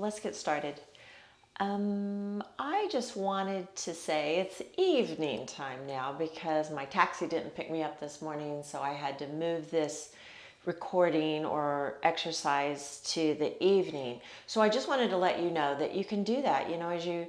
let's get started. I just wanted to say it's evening time now because my taxi didn't pick me up this morning, so I had to move this recording or exercise to the evening. So I just wanted to let you know that you can do that. You know, as you,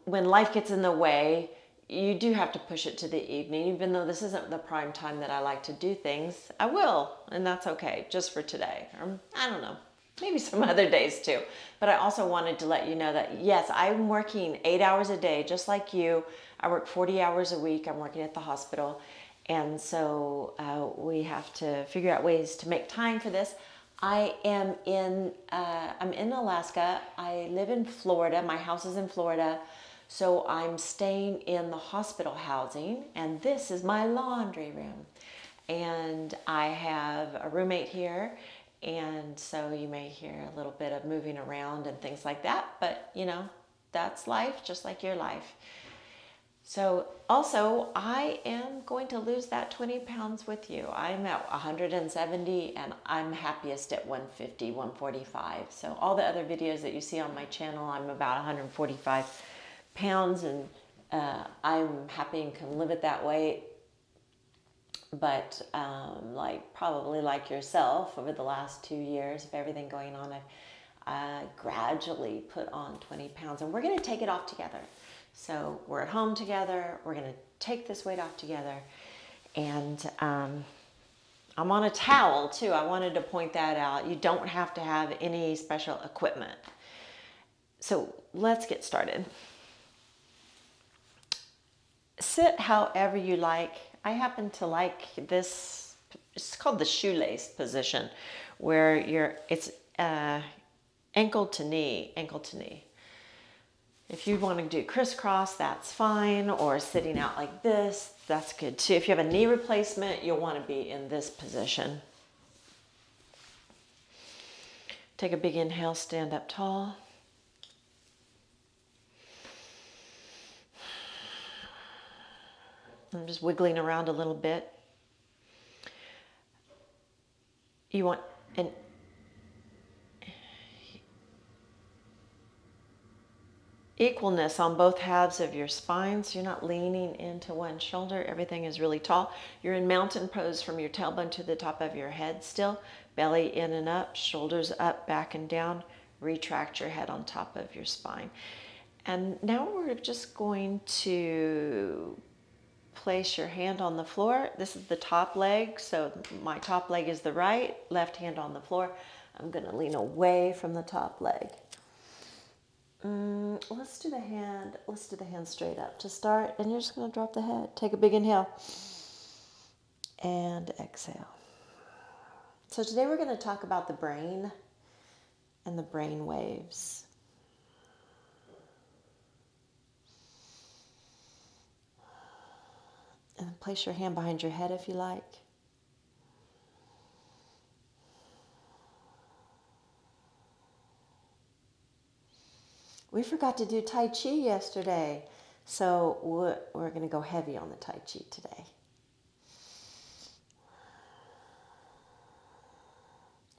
when life gets in the way, you do have to push it to the evening. Even though this isn't the prime time that I like to do things, I will, and that's okay, just for today. Or, I don't know, maybe some other days too. But I also wanted to let you know that yes, I'm working 8 hours a day, just like you. I work 40 hours a week. I'm working at the hospital. And so we have to figure out ways to make time for this. I'm in Alaska. I live in Florida. My house is in Florida. So I'm staying in the hospital housing, and this is my laundry room. And I have a roommate here, and so you may hear a little bit of moving around and things like that, but you know, that's life, just like your life. So also, I am going to lose that 20 pounds with you. I'm at 170 and I'm happiest at 150, 145. So all the other videos that you see on my channel, I'm about 145 pounds, and I'm happy and can live it that way. But probably like yourself, over the last 2 years of everything going on, I've gradually put on 20 pounds, and we're going to take it off together. So we're at home together. We're going to take this weight off together. And I'm on a towel too. I wanted to point that out. You don't have to have any special equipment. So let's get started. Sit however you like. I happen to like this. It's called the shoelace position, where it's ankle to knee, ankle to knee. If you want to do crisscross, that's fine, or sitting out like this, that's good too. If you have a knee replacement, you'll want to be in this position. Take a big inhale, stand up tall. I'm just wiggling around a little bit. You want an equalness on both halves of your spine, so you're not leaning into one shoulder. Everything is really tall. You're in mountain pose from your tailbone to the top of your head still. Belly in and up, shoulders up, back and down. Retract your head on top of your spine. And now we're just going to place your hand on the floor. This is the top leg, so my top leg is the right, left hand on the floor. I'm going to lean away from the top leg. Let's do the hand straight up to start, and you're just going to drop the head. Take a big inhale and exhale. So today we're going to talk about the brain and the brain waves. And place your hand behind your head if you like. We forgot to do Tai Chi yesterday, so we're going to go heavy on the Tai Chi today.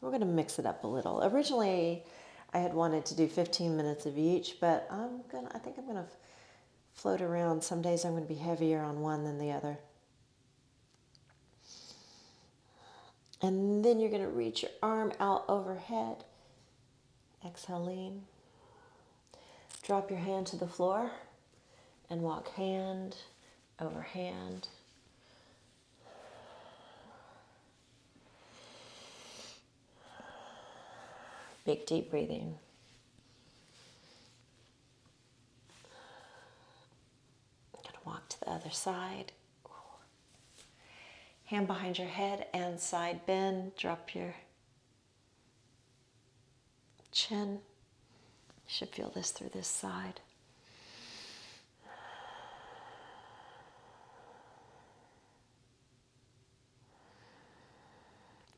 We're going to mix it up a little. Originally, I had wanted to do 15 minutes of each, but I think I'm going to float around. Some days I'm going to be heavier on one than the other. And then you're going to reach your arm out overhead. Exhale, lean. Drop your hand to the floor and walk hand over hand. Big deep breathing. I'm going to walk to the other side. Hand behind your head and side bend. Drop your chin. You should feel this through this side.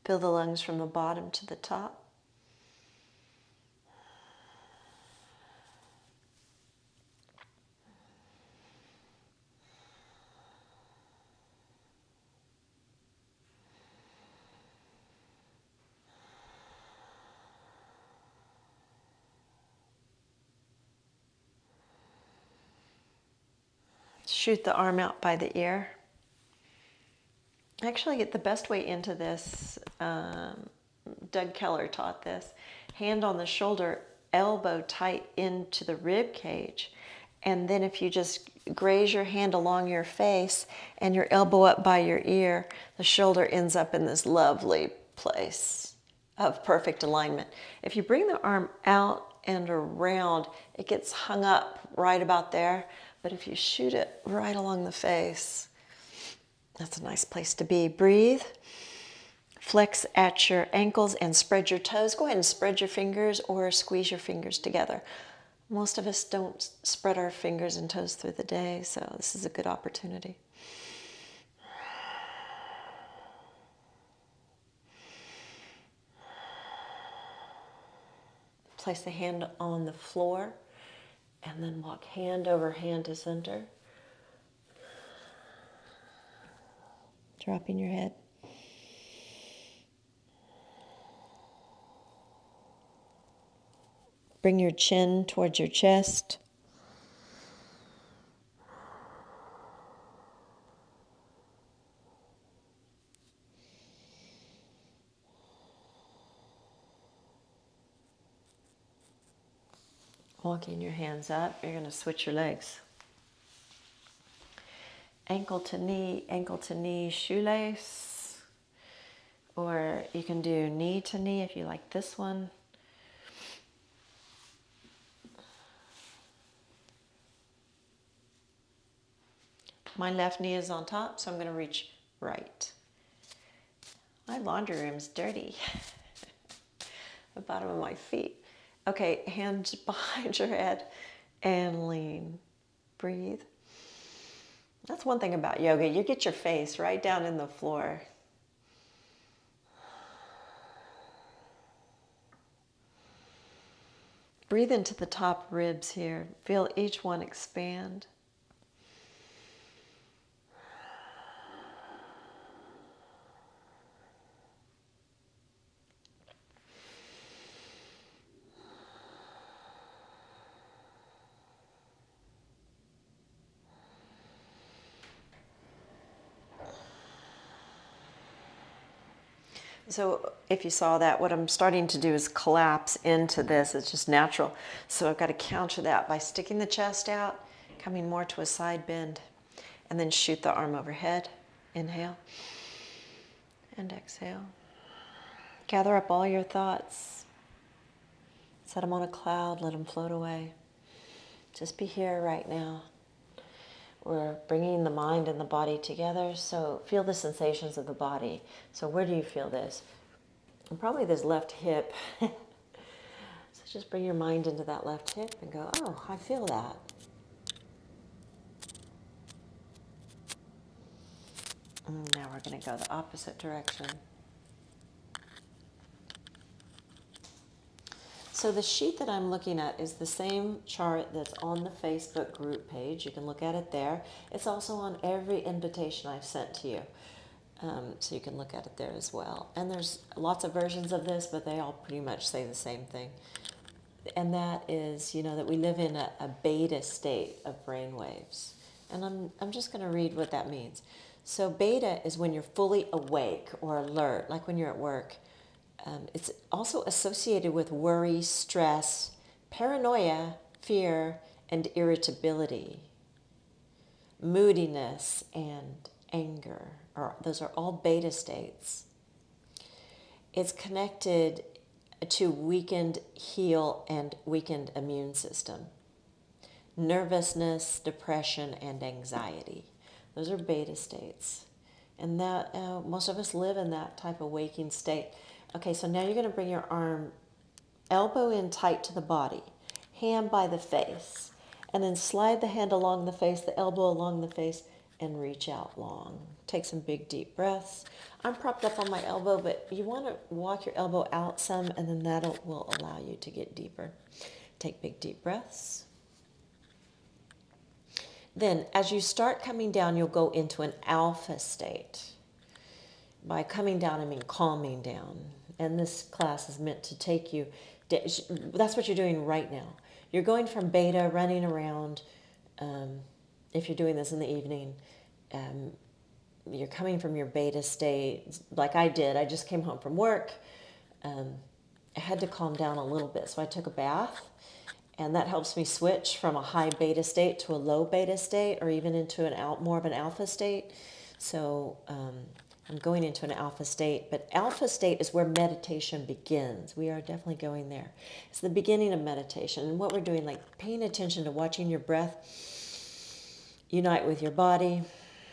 Feel the lungs from the bottom to the top. shoot the arm out by the ear. Actually, get the best way into this, Doug Keller taught this. Hand on the shoulder, elbow tight into the rib cage. And then if you just graze your hand along your face and your elbow up by your ear, the shoulder ends up in this lovely place of perfect alignment. If you bring the arm out and around, it gets hung up right about there. But if you shoot it right along the face, that's a nice place to be. Breathe. Flex at your ankles and spread your toes. Go ahead and spread your fingers or squeeze your fingers together. Most of us don't spread our fingers and toes through the day, so this is a good opportunity. Place the hand on the floor and then walk hand over hand to center. Dropping your head. Bring your chin towards your chest. Walking your hands up, you're going to switch your legs. Ankle to knee, shoelace. Or you can do knee to knee if you like this one. My left knee is on top, so I'm going to reach right. My laundry room's dirty. The bottom of my feet. Okay, hands behind your head and lean. Breathe. That's one thing about yoga. You get your face right down in the floor. Breathe into the top ribs here. Feel each one expand. So if you saw that, what I'm starting to do is collapse into this. It's just natural. So I've got to counter that by sticking the chest out, coming more to a side bend, and then shoot the arm overhead. Inhale and exhale. Gather up all your thoughts. Set them on a cloud, let them float away. Just be here right now. We're bringing the mind and the body together, so feel the sensations of the body. So where do you feel this? And probably this left hip. So just bring your mind into that left hip and go, oh, I feel that. And now we're going to go the opposite direction. So the sheet that I'm looking at is the same chart that's on the Facebook group page. You can look at it there. It's also on every invitation I've sent to you. So you can look at it there as well. And there's lots of versions of this, but they all pretty much say the same thing. And that is, that we live in a beta state of brain waves. And I'm just going to read what that means. So beta is when you're fully awake or alert, like when you're at work. It's also associated with worry, stress, paranoia, fear, and irritability, moodiness, and anger. Those are all beta states. It's connected to weakened heel and weakened immune system, nervousness, depression, and anxiety. Those are beta states. And that most of us live in that type of waking state. Okay, so now you're going to bring your arm, elbow in tight to the body, hand by the face, and then slide the hand along the face, the elbow along the face, and reach out long. Take some big, deep breaths. I'm propped up on my elbow, but you want to walk your elbow out some, and then that will allow you to get deeper. Take big, deep breaths. Then, as you start coming down, you'll go into an alpha state. By coming down, I mean calming down. And this class is meant to take you, that's what you're doing right now. You're going from beta, running around, if you're doing this in the evening, you're coming from your beta state, like I did. I just came home from work. I had to calm down a little bit, so I took a bath, and that helps me switch from a high beta state to a low beta state, or even into more of an alpha state. So I'm going into an alpha state, but alpha state is where meditation begins. We are definitely going there. It's the beginning of meditation, and what we're doing, like paying attention to watching your breath unite with your body.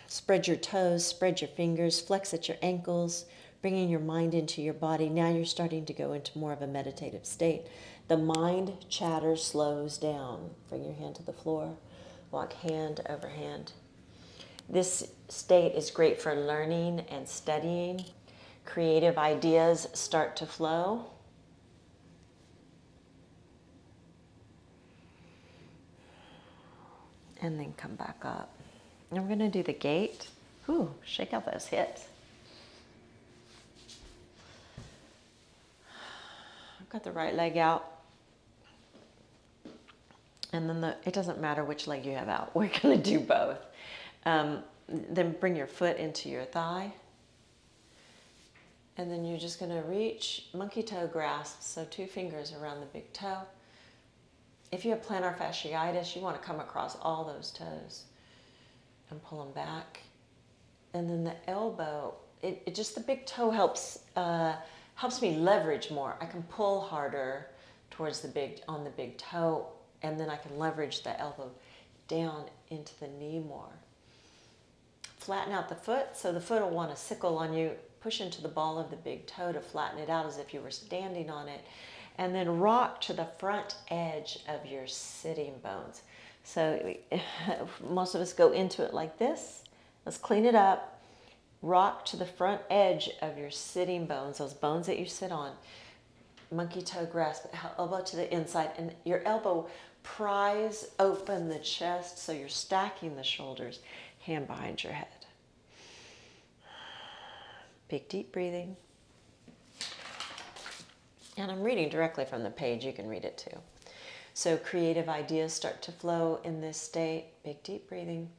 Spread your toes, spread your fingers, flex at your ankles, bringing your mind into your body. Now you're starting to go into more of a meditative state. The mind chatter slows down. Bring your hand to the floor. Walk hand over hand. This state is great for learning and studying. Creative ideas start to flow. And then come back up. And we're going to do the gate. Ooh, shake out those hips. I've got the right leg out. And then it doesn't matter which leg you have out. We're going to do both. Then bring your foot into your thigh. And then you're just going to reach monkey toe grasp. So 2 fingers around the big toe. If you have plantar fasciitis, you want to come across all those toes and pull them back. And then the elbow, it just, the big toe helps me leverage more. I can pull harder towards the big toe, and then I can leverage the elbow down into the knee more. Flatten out the foot, so the foot will want to sickle on you. Push into the ball of the big toe to flatten it out as if you were standing on it. And then rock to the front edge of your sitting bones. So most of us go into it like this. Let's clean it up. Rock to the front edge of your sitting bones, those bones that you sit on. Monkey toe grasp, elbow to the inside, and your elbow pries open the chest so you're stacking the shoulders, hand behind your head. Big deep breathing. And I'm reading directly from the page, you can read it too. So creative ideas start to flow in this state. Big deep breathing.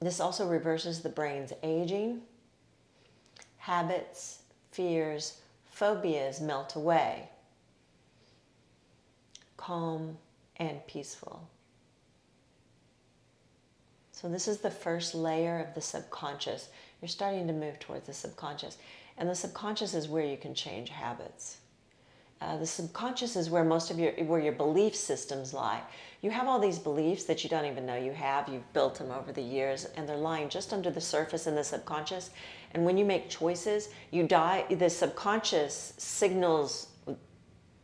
This also reverses the brain's aging. Habits, fears, phobias melt away. Calm and peaceful. So this is the first layer of the subconscious. You're starting to move towards the subconscious. And the subconscious is where you can change habits. The subconscious is where most of your belief systems lie. You have all these beliefs that you don't even know you have. You've built them over the years, and they're lying just under the surface in the subconscious. And when you make choices, the subconscious signals,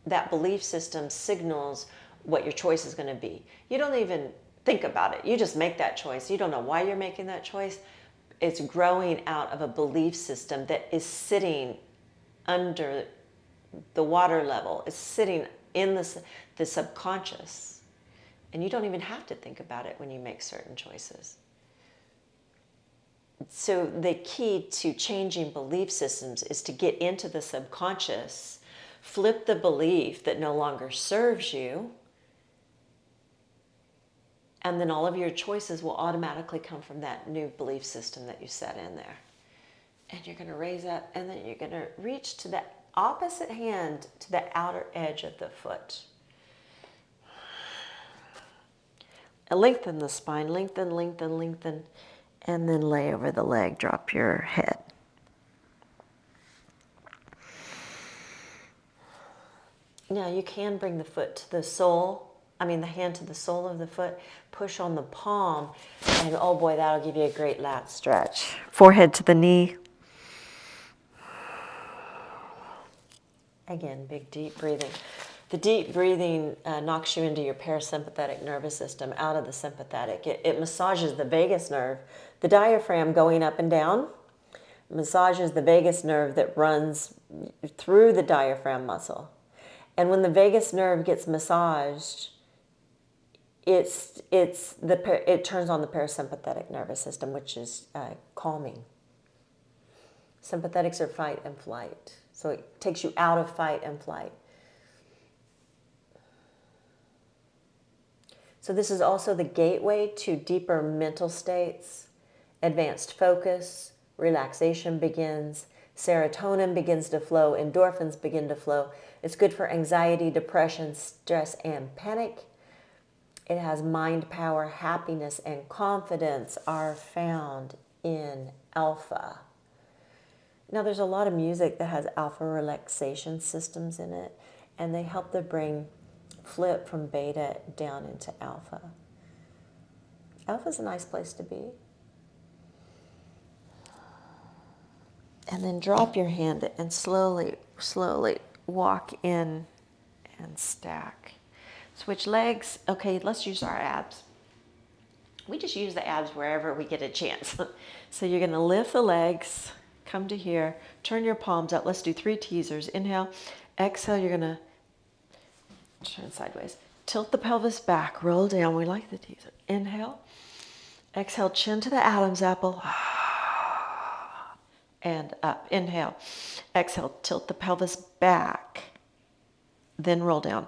that belief system signals what your choice is going to be. You don't even think about it. You just make that choice. You don't know why you're making that choice. It's growing out of a belief system that is sitting under the water level. It's sitting in the subconscious. And you don't even have to think about it when you make certain choices. So the key to changing belief systems is to get into the subconscious, flip the belief that no longer serves you, and then all of your choices will automatically come from that new belief system that you set in there. And you're going to raise up, and then you're going to reach to the opposite hand to the outer edge of the foot. And lengthen the spine, lengthen, lengthen, lengthen, and then lay over the leg, drop your head. Now you can bring the foot to the the hand to the sole of the foot, push on the palm, and oh boy, that'll give you a great lat stretch. Forehead to the knee. Again, big deep breathing. The deep breathing knocks you into your parasympathetic nervous system, out of the sympathetic. It massages the vagus nerve. The diaphragm going up and down massages the vagus nerve that runs through the diaphragm muscle. And when the vagus nerve gets massaged, it turns on the parasympathetic nervous system, which is calming. Sympathetics are fight and flight. So it takes you out of fight and flight. So this is also the gateway to deeper mental states. Advanced focus, relaxation begins, serotonin begins to flow, endorphins begin to flow. It's good for anxiety, depression, stress, and panic. It has mind power, happiness, and confidence are found in alpha. Now, there's a lot of music that has alpha relaxation systems in it, and they help the brain flip from beta down into alpha. Alpha is a nice place to be. And then drop your hand and slowly, slowly walk in and stack. Switch legs. Okay, let's use our abs. We just use the abs wherever we get a chance. So you're going to lift the legs, come to here, turn your palms out. Let's do 3 teasers. Inhale, exhale, you're going to turn sideways. Tilt the pelvis back, roll down. We like the teaser. Inhale, exhale, chin to the Adam's apple. And up. Inhale, exhale, tilt the pelvis back, then roll down.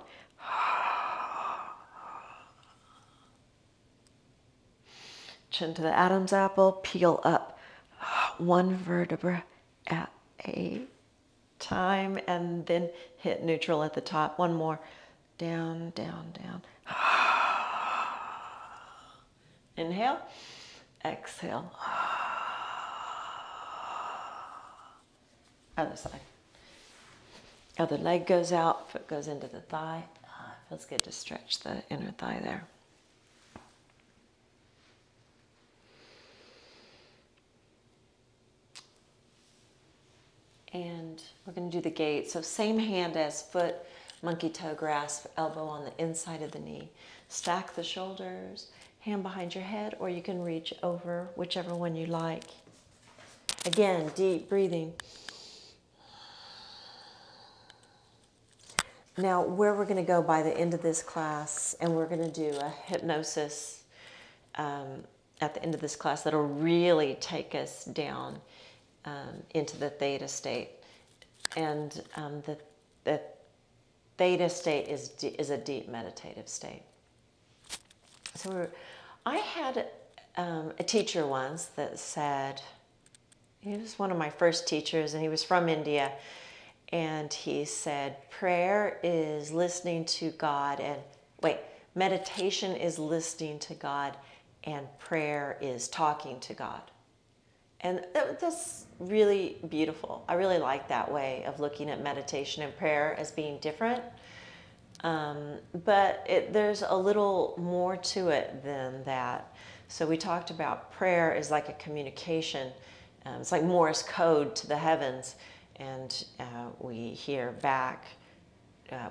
Chin to the Adam's apple, peel up. 1 vertebra at a time, and then hit neutral at the top. 1 more. Down, down, down. Inhale, exhale. Other side. Other leg goes out, foot goes into the thigh. Feels good to stretch the inner thigh there. And we're going to do the gate. So same hand as foot, monkey toe grasp, elbow on the inside of the knee. Stack the shoulders, hand behind your head, or you can reach over, whichever one you like. Again, deep breathing. Now, where we're going to go by the end of this class, and we're going to do a hypnosis at the end of this class that'll really take us down into the theta state. And the theta state is a deep meditative state. So I had a teacher once that said, he was one of my first teachers, and he was from India. And he said, prayer is listening to God, meditation is listening to God, and prayer is talking to God. And that's really beautiful. I really like that way of looking at meditation and prayer as being different. But there's a little more to it than that. So we talked about prayer is like a communication. It's like Morse code to the heavens. And we hear back,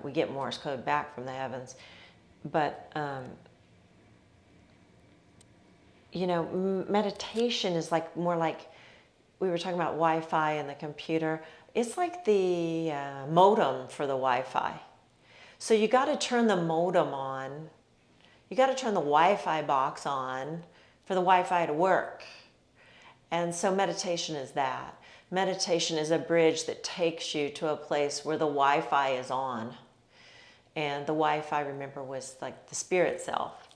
we get Morse code back from the heavens. But, meditation is more like, we were talking about Wi-Fi and the computer. It's like the modem for the Wi-Fi. So you got to turn the modem on. You got to turn the Wi-Fi box on for the Wi-Fi to work. And so meditation is that. Meditation is a bridge that takes you to a place where the Wi-Fi is on. And the Wi-Fi, remember, was like the spirit self.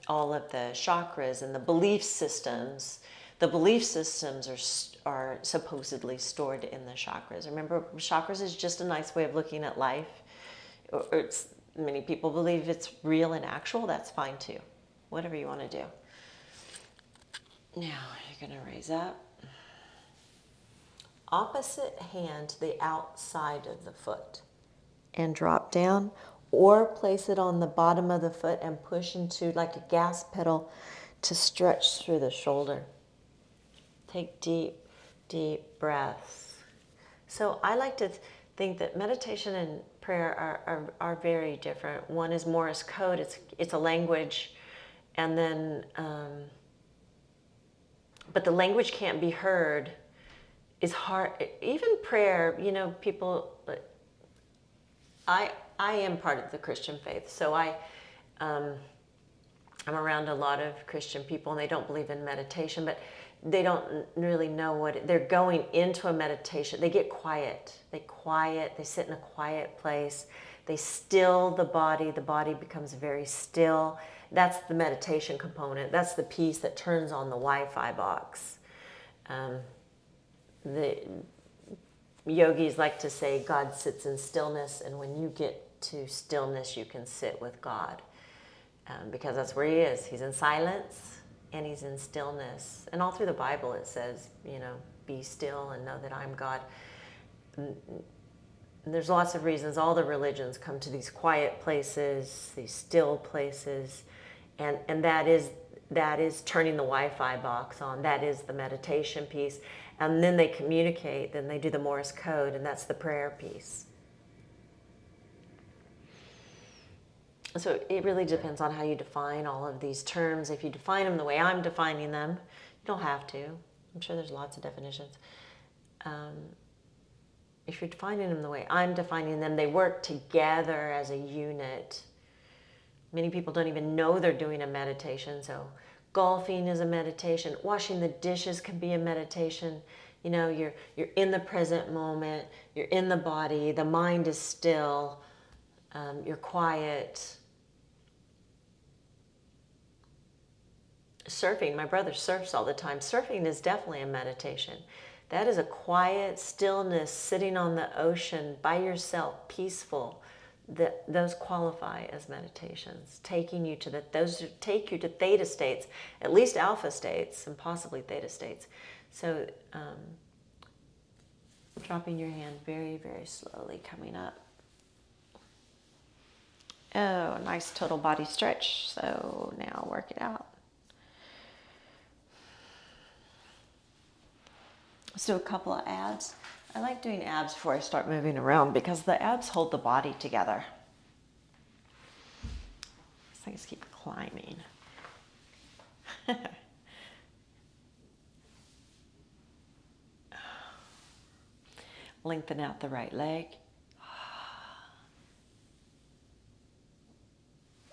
All of the chakras and the belief systems. The belief systems are supposedly stored in the chakras. Remember, chakras is just a nice way of looking at life. Many people believe it's real and actual. That's fine too. Whatever you want to do. Now, you're going to raise up. Opposite hand to the outside of the foot. And drop down. Or place it on the bottom of the foot and push into like a gas pedal to stretch through the shoulder. Take deep, deep breaths. So I like to think that meditation and prayer are very different. One is Morse code, it's a language, and then, but the language can't be heard is hard. Even prayer, people, I am part of the Christian faith, so I'm around a lot of Christian people, and they don't believe in meditation, but they don't really know what they're going into a meditation. They get quiet. They sit in a quiet place. They still the body becomes very still. That's the meditation component. That's the piece that turns on the Wi-Fi box. The yogis like to say God sits in stillness, and when you get to stillness, you can sit with God, because that's where he is. He's in silence and he's in stillness. And all through the Bible it says, be still and know that I'm God. And there's lots of reasons. All the religions come to these quiet places, these still places, and that is turning the Wi-Fi box on. That is the meditation piece. And then they communicate, then they do the Morse code, and that's the prayer piece. So it really depends on how you define all of these terms. If you define them the way I'm defining them, you don't have to. I'm sure there's lots of definitions. If you're defining them the way I'm defining them, they work together as a unit. Many people don't even know they're doing a meditation. So golfing is a meditation. Washing the dishes can be a meditation. You're in the present moment. You're in the body. The mind is still. You're quiet. Surfing. My brother surfs all the time. Surfing is definitely a meditation. That is a quiet stillness, sitting on the ocean by yourself, peaceful. Those qualify as meditations, taking you to those take you to theta states, at least alpha states, and possibly theta states. So, dropping your hand very, very slowly, coming up. Oh, nice total body stretch. So now work it out. Let's do a couple of abs. I like doing abs before I start moving around because the abs hold the body together. So I just keep climbing. Lengthen out the right leg.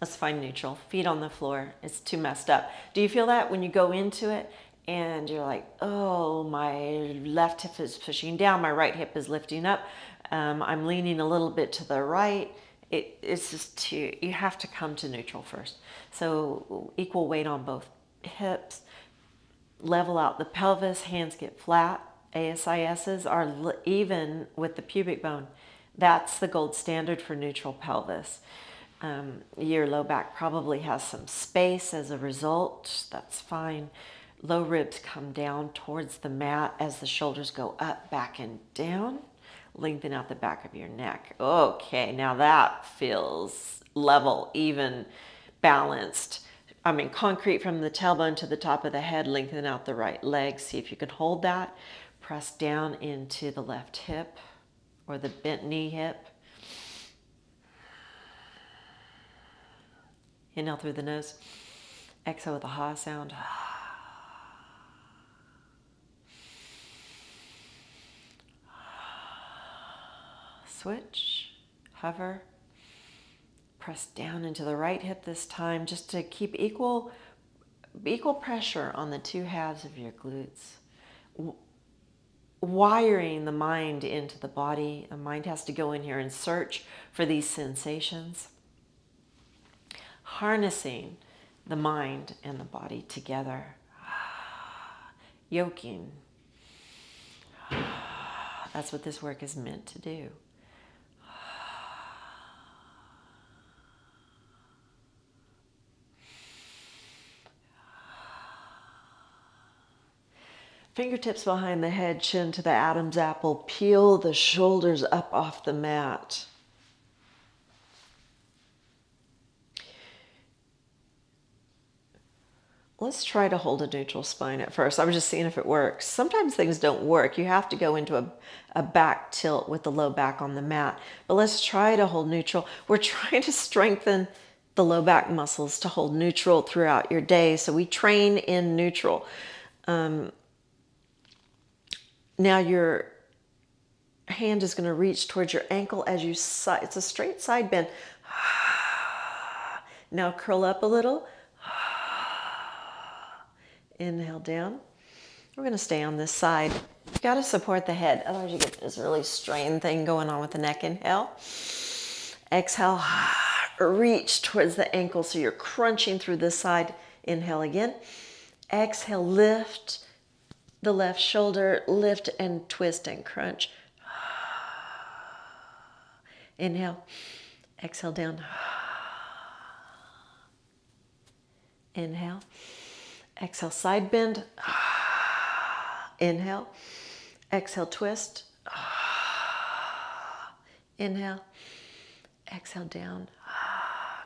Let's find neutral. Feet on the floor. It's too messed up. Do you feel that when you go into it and you're like, oh, my left hip is pushing down, my right hip is lifting up, I'm leaning a little bit to the right. It's just you have to come to neutral first. So equal weight on both hips. Level out the pelvis. Hands get flat. ASISs are even with the pubic bone. That's the gold standard for neutral pelvis. Your low back probably has some space as a result. That's fine. Low ribs come down towards the mat as the shoulders go up, back, and down. Lengthen out the back of your neck. Okay, now that feels level, even, balanced. Concrete from the tailbone to the top of the head. Lengthen out the right leg. See if you can hold that. Press down into the left hip or the bent knee hip. Inhale through the nose. Exhale with a ha sound. Switch, hover, press down into the right hip this time, just to keep equal pressure on the two halves of your glutes. Wiring the mind into the body. The mind has to go in here and search for these sensations. Harnessing the mind and the body together. Yoking. That's what this work is meant to do. Fingertips behind the head, chin to the Adam's apple. Peel the shoulders up off the mat. Let's try to hold a neutral spine at first. I was just seeing if it works. Sometimes things don't work. You have to go into a back tilt with the low back on the mat. But let's try to hold neutral. We're trying to strengthen the low back muscles to hold neutral throughout your day. So we train in neutral. Now your hand is going to reach towards your ankle as you side. It's a straight side bend. Now curl up a little. Inhale down. We're going to stay on this side. You've got to support the head. Otherwise you get this really strained thing going on with the neck. Inhale. Exhale, reach towards the ankle so you're crunching through this side. Inhale again. Exhale, lift the left shoulder, lift and twist and crunch. Inhale, exhale down. Inhale, exhale, side bend. Inhale, exhale, twist. Inhale, exhale down.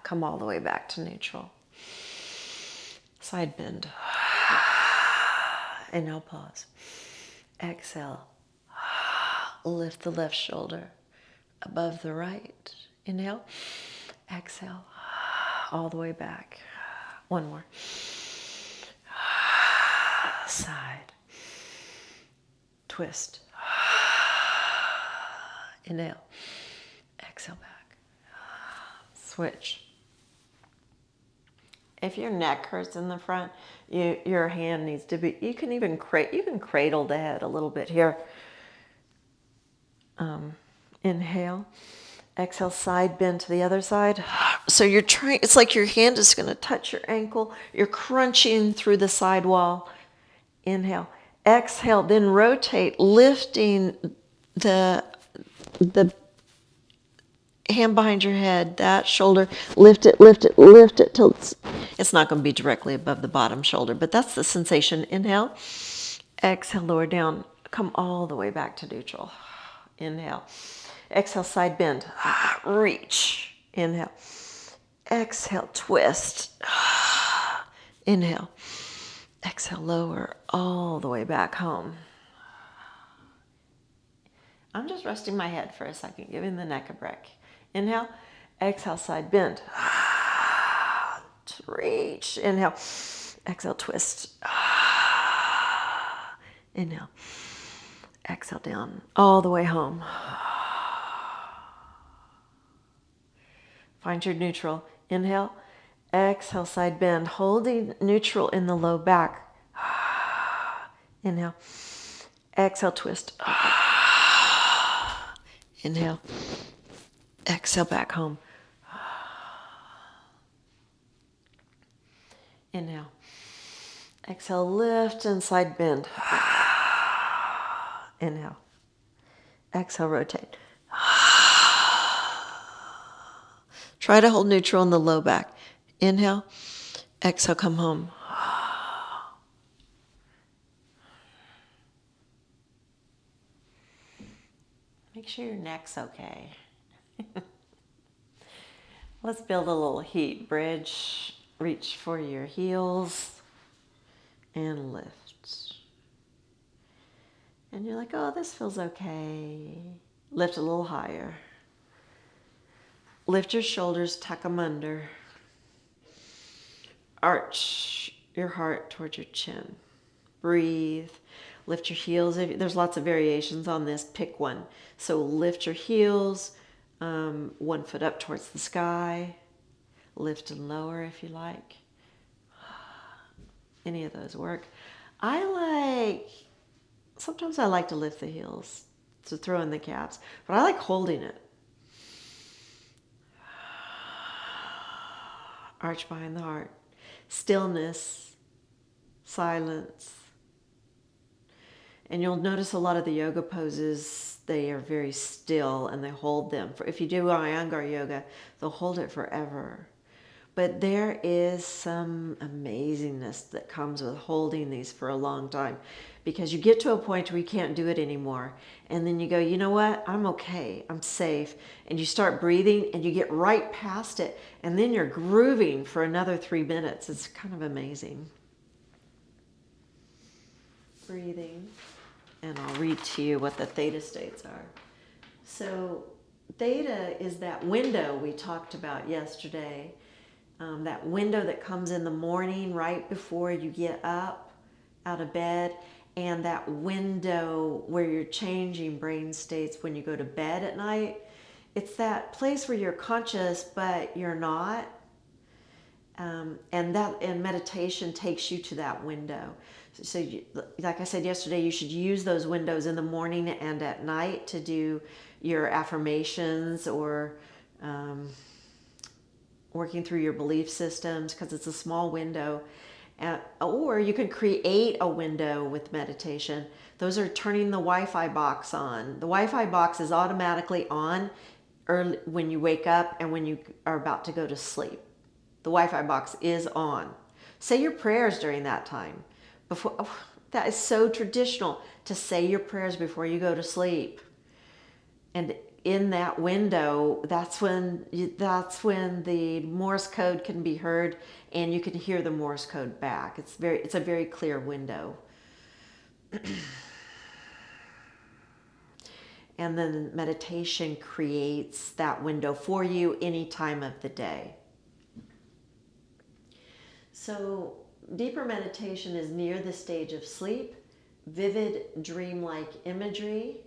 Come all the way back to neutral. Side bend. Inhale, pause. Exhale. Lift the left shoulder above the right. Inhale. Exhale. All the way back. One more. Side. Twist. Inhale. Exhale back. Switch. If your neck hurts in the front, your hand needs to be, you can even cradle the head a little bit here. Inhale, exhale, side bend to the other side. So you're trying, it's like your hand is going to touch your ankle. You're crunching through the side wall. Inhale, exhale, then rotate, lifting the hand behind your head, that shoulder, lift it till it's not going to be directly above the bottom shoulder, but that's the sensation. Inhale, exhale, lower down, come all the way back to neutral. Inhale, exhale, side bend, reach. Inhale, exhale, twist. Inhale, exhale, lower all the way back home. I'm just resting my head for a second, giving the neck a break. Inhale, exhale, side bend. Reach. Inhale, exhale, twist. Inhale, exhale down all the way home. Find your neutral. Inhale, exhale, side bend, holding neutral in the low back. Inhale, exhale, twist. Inhale, exhale, back home. Inhale, exhale, lift and side bend. Inhale, exhale, rotate. Try to hold neutral in the low back. Inhale, exhale, come home. Make sure your neck's okay. Let's build a little heat bridge. Reach for your heels and lift. And you're like, oh, this feels okay. Lift a little higher. Lift your shoulders, tuck them under. Arch your heart towards your chin. Breathe. Lift your heels. There's lots of variations on this. Pick one. So lift your heels, 1 foot up towards the sky. Lift and lower if you like. Any of those work. Sometimes I like to lift the heels to throw in the calves, but I like holding it. Arch behind the heart. Stillness, silence. And you'll notice a lot of the yoga poses, they are very still and they hold them. If you do Iyengar yoga, they'll hold it forever. But there is some amazingness that comes with holding these for a long time, because you get to a point where you can't do it anymore. And then you go, you know what? I'm okay. I'm safe. And you start breathing and you get right past it. And then you're grooving for another 3 minutes. It's kind of amazing. Breathing. And I'll read to you what the theta states are. So theta is that window we talked about yesterday. That window that comes in the morning right before you get up out of bed, and that window where you're changing brain states when you go to bed at night. It's that place where you're conscious but you're not, and meditation takes you to that window. So like I said yesterday, you should use those windows in the morning and at night to do your affirmations or working through your belief systems, because it's a small window. Or you could create a window with meditation. Those are turning the Wi-Fi box on. The Wi-Fi box is automatically on early when you wake up and when you are about to go to sleep. The Wi-Fi box is on. Say your prayers during that time. That is so traditional, to say your prayers before you go to sleep. And in that window, that's when the Morse code can be heard, and you can hear the Morse code back. It's a very clear window. And then meditation creates that window for you any time of the day. So deeper meditation is near the stage of sleep, vivid dreamlike imagery,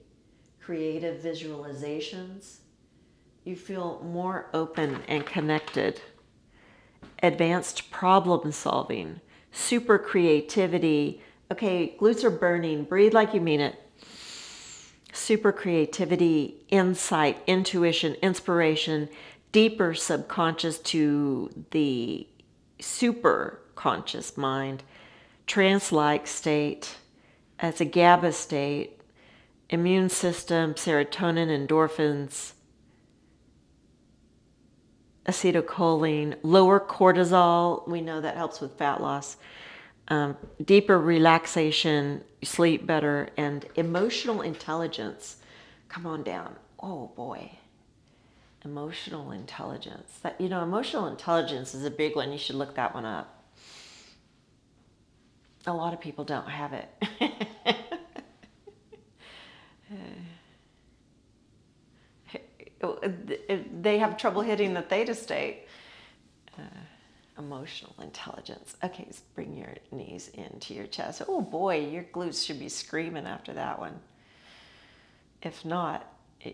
creative visualizations. You feel more open and connected. Advanced problem solving, super creativity. Okay, glutes are burning. Breathe like you mean it. Super creativity, insight, intuition, inspiration, deeper subconscious to the super conscious mind, trance-like state. It's a GABA state. Immune system, serotonin, endorphins, acetylcholine, lower cortisol. We know that helps with fat loss. Deeper relaxation, sleep better, and emotional intelligence. Come on down. Oh boy. Emotional intelligence. Emotional intelligence is a big one. You should look that one up. A lot of people don't have it. They have trouble hitting the theta state. Emotional intelligence. Okay, so bring your knees into your chest. Oh boy, your glutes should be screaming after that one. If not,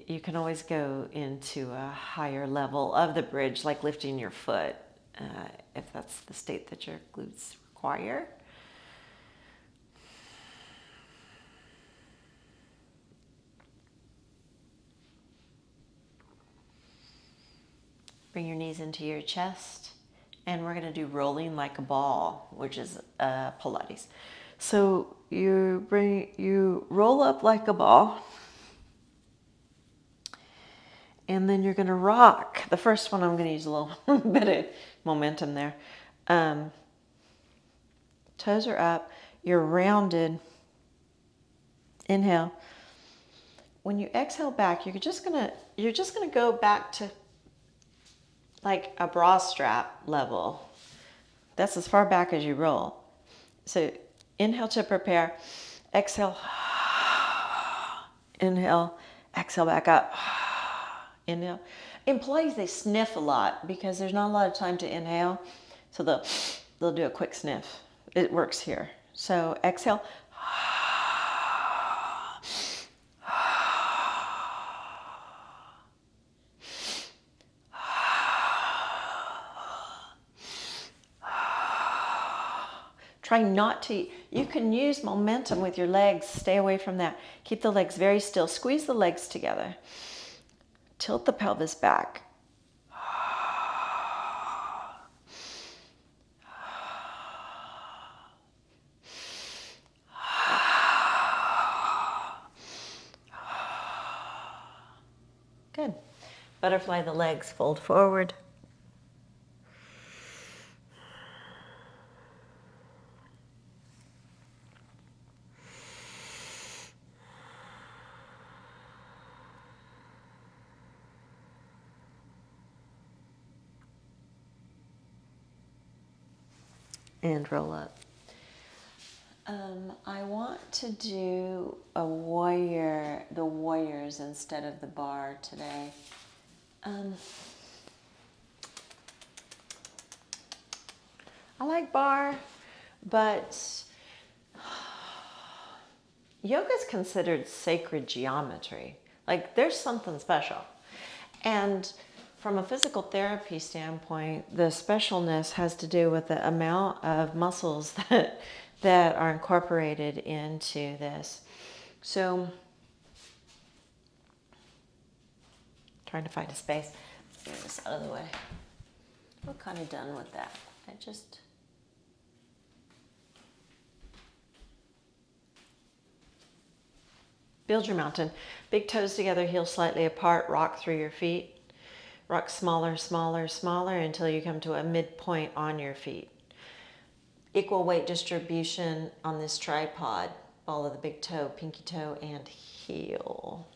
you can always go into a higher level of the bridge, like lifting your foot, if that's the state that your glutes require. Bring your knees into your chest, and we're going to do rolling like a ball, which is Pilates. So you roll up like a ball, and then you're going to rock. The first one, I'm going to use a little bit of momentum there. Toes are up. You're rounded. Inhale. When you exhale back, you're just gonna go back to like a bra strap level. That's as far back as you roll. So inhale to prepare. Exhale. Inhale. Exhale back up. Inhale. In Pilates, they sniff a lot because there's not a lot of time to inhale. So they'll do a quick sniff. It works here. So exhale. Try not to, you can use momentum with your legs. Stay away from that. Keep the legs very still. Squeeze the legs together. Tilt the pelvis back. Good. Butterfly the legs, fold forward. And roll up. I want to do the warriors instead of the bar today. I like bar, but yoga is considered sacred geometry. Like there's something special. And from a physical therapy standpoint, the specialness has to do with the amount of muscles that are incorporated into this. So, trying to find a space. Get this out of the way. We're kind of done with that. I just... Build your mountain. Big toes together, heels slightly apart, rock through your feet. Rock smaller, smaller, smaller until you come to a midpoint on your feet. Equal weight distribution on this tripod. Ball of the big toe, pinky toe, and heel.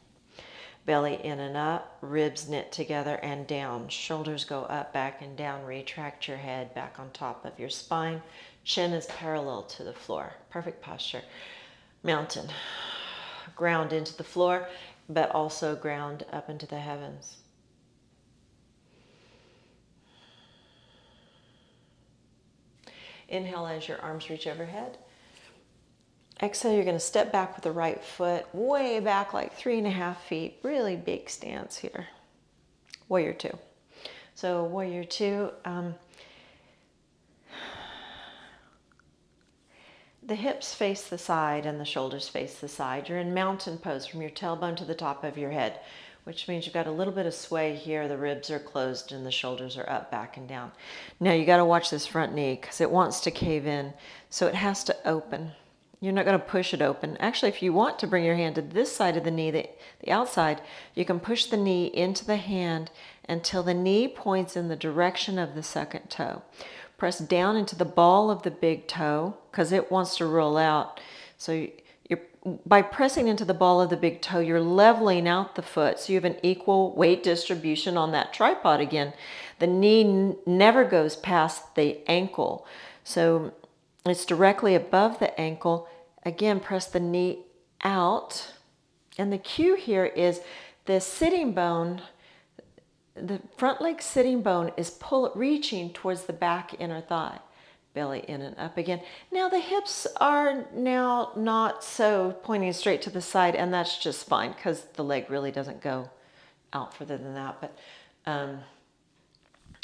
Belly in and up, ribs knit together and down. Shoulders go up, back, and down. Retract your head back on top of your spine. Chin is parallel to the floor. Perfect posture. Mountain. Ground into the floor, but also ground up into the heavens. Inhale as your arms reach overhead. Exhale, you're going to step back with the right foot, way back like 3.5 feet. Really big stance here. Warrior two. So warrior two, the hips face the side and the shoulders face the side. You're in mountain pose from your tailbone to the top of your head, which means you've got a little bit of sway here. The ribs are closed and the shoulders are up, back, and down. Now you got to watch this front knee because it wants to cave in, so it has to open. You're not going to push it open. Actually, if you want to bring your hand to this side of the knee, the outside, you can push the knee into the hand until the knee points in the direction of the second toe. Press down into the ball of the big toe because it wants to roll out. So by pressing into the ball of the big toe, you're leveling out the foot. So you have an equal weight distribution on that tripod again. The knee never goes past the ankle. So it's directly above the ankle. Again, press the knee out. And the cue here is the sitting bone, the front leg sitting bone is reaching towards the back inner thigh. Belly in and up again. Now the hips are now not so pointing straight to the side, and that's just fine because the leg really doesn't go out further than that. But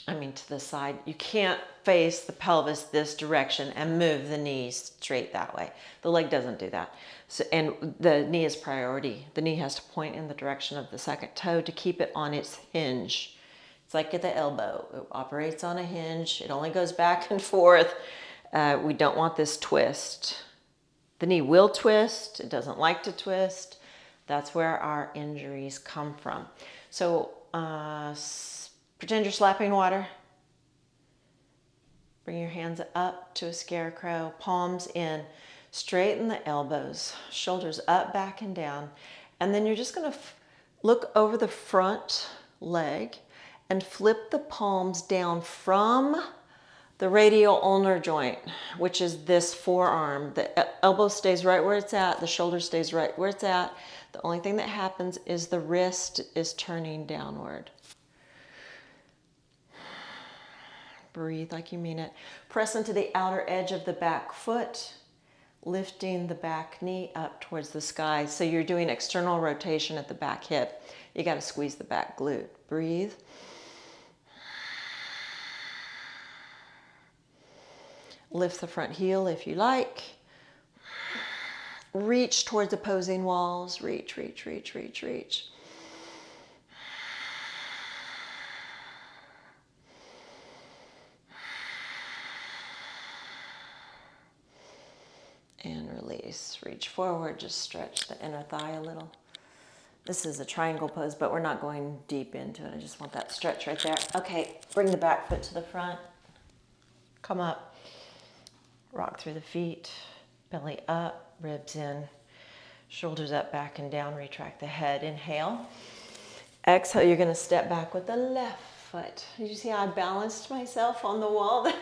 to the side. You can't face the pelvis this direction and move the knees straight that way. The leg doesn't do that. So, and the knee is priority. The knee has to point in the direction of the second toe to keep it on its hinge. It's like at the elbow. It operates on a hinge. It only goes back and forth. We don't want this twist. The knee will twist. It doesn't like to twist. That's where our injuries come from. So pretend you're slapping water. Bring your hands up to a scarecrow, palms in, straighten the elbows, shoulders up, back, and down. And then you're just going to look over the front leg and flip the palms down from the radial ulnar joint, which is this forearm. The elbow stays right where it's at. The shoulder stays right where it's at. The only thing that happens is the wrist is turning downward. Breathe like you mean it. Press into the outer edge of the back foot, lifting the back knee up towards the sky. So you're doing external rotation at the back hip. You got to squeeze the back glute. Breathe. Lift the front heel if you like. Reach towards opposing walls. Reach, reach, reach, reach, reach. And release. Reach forward, just stretch the inner thigh a little. This is a triangle pose, but we're not going deep into it. I just want that stretch right there. Okay, bring the back foot to the front. Come up. Rock through the feet. Belly up, ribs in. Shoulders up, back, and down. Retract the head. Inhale. Exhale, you're going to step back with the left foot. Did you see how I balanced myself on the wall?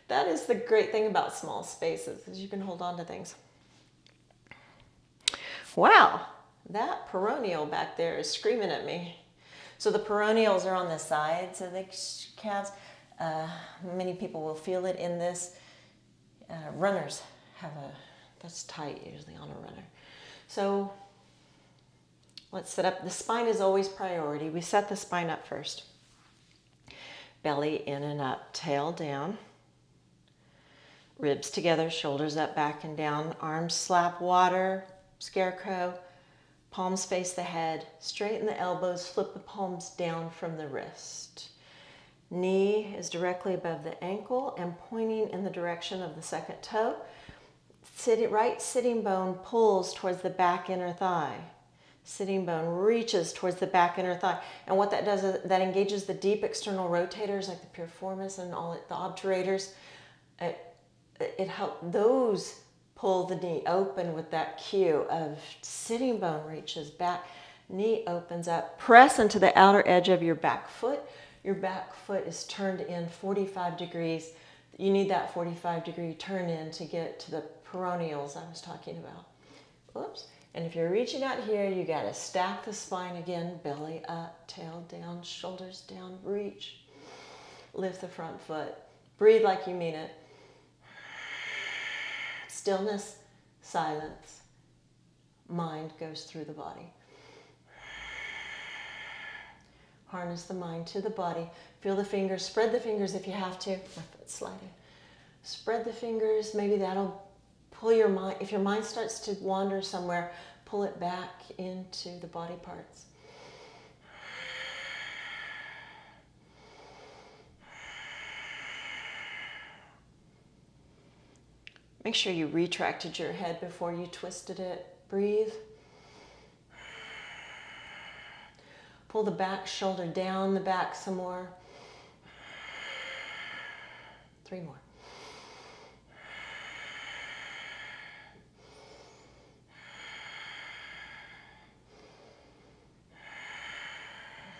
That is the great thing about small spaces, is you can hold on to things. Wow, that peroneal back there is screaming at me. So the peroneals are on the sides of the calves. Many people will feel it in this. Runners have that's tight usually on a runner. So let's set up, the spine is always priority. We set the spine up first. Belly in and up, tail down. Ribs together, shoulders up, back, and down. Arms slap water, scarecrow. Palms face the head, straighten the elbows, flip the palms down from the wrist. Knee is directly above the ankle and pointing in the direction of the second toe. Right sitting bone pulls towards the back inner thigh. Sitting bone reaches towards the back inner thigh. And what that does is that engages the deep external rotators like the piriformis and all the obturators. It helps those pull the knee open with that cue of sitting bone reaches back, knee opens up, press into the outer edge of your back foot. Your back foot is turned in 45 degrees. You need that 45-degree turn in to get to the peroneals I was talking about. Oops. And if you're reaching out here, you got to stack the spine again, belly up, tail down, shoulders down, reach. Lift the front foot. Breathe like you mean it. Stillness, silence. Mind goes through the body. Harness the mind to the body. Feel the fingers. Spread the fingers if you have to. My foot's sliding. Spread the fingers. Maybe that'll pull your mind. If your mind starts to wander somewhere, pull it back into the body parts. Make sure you retracted your head before you twisted it. Breathe. Pull the back shoulder down the back some more. 3 more.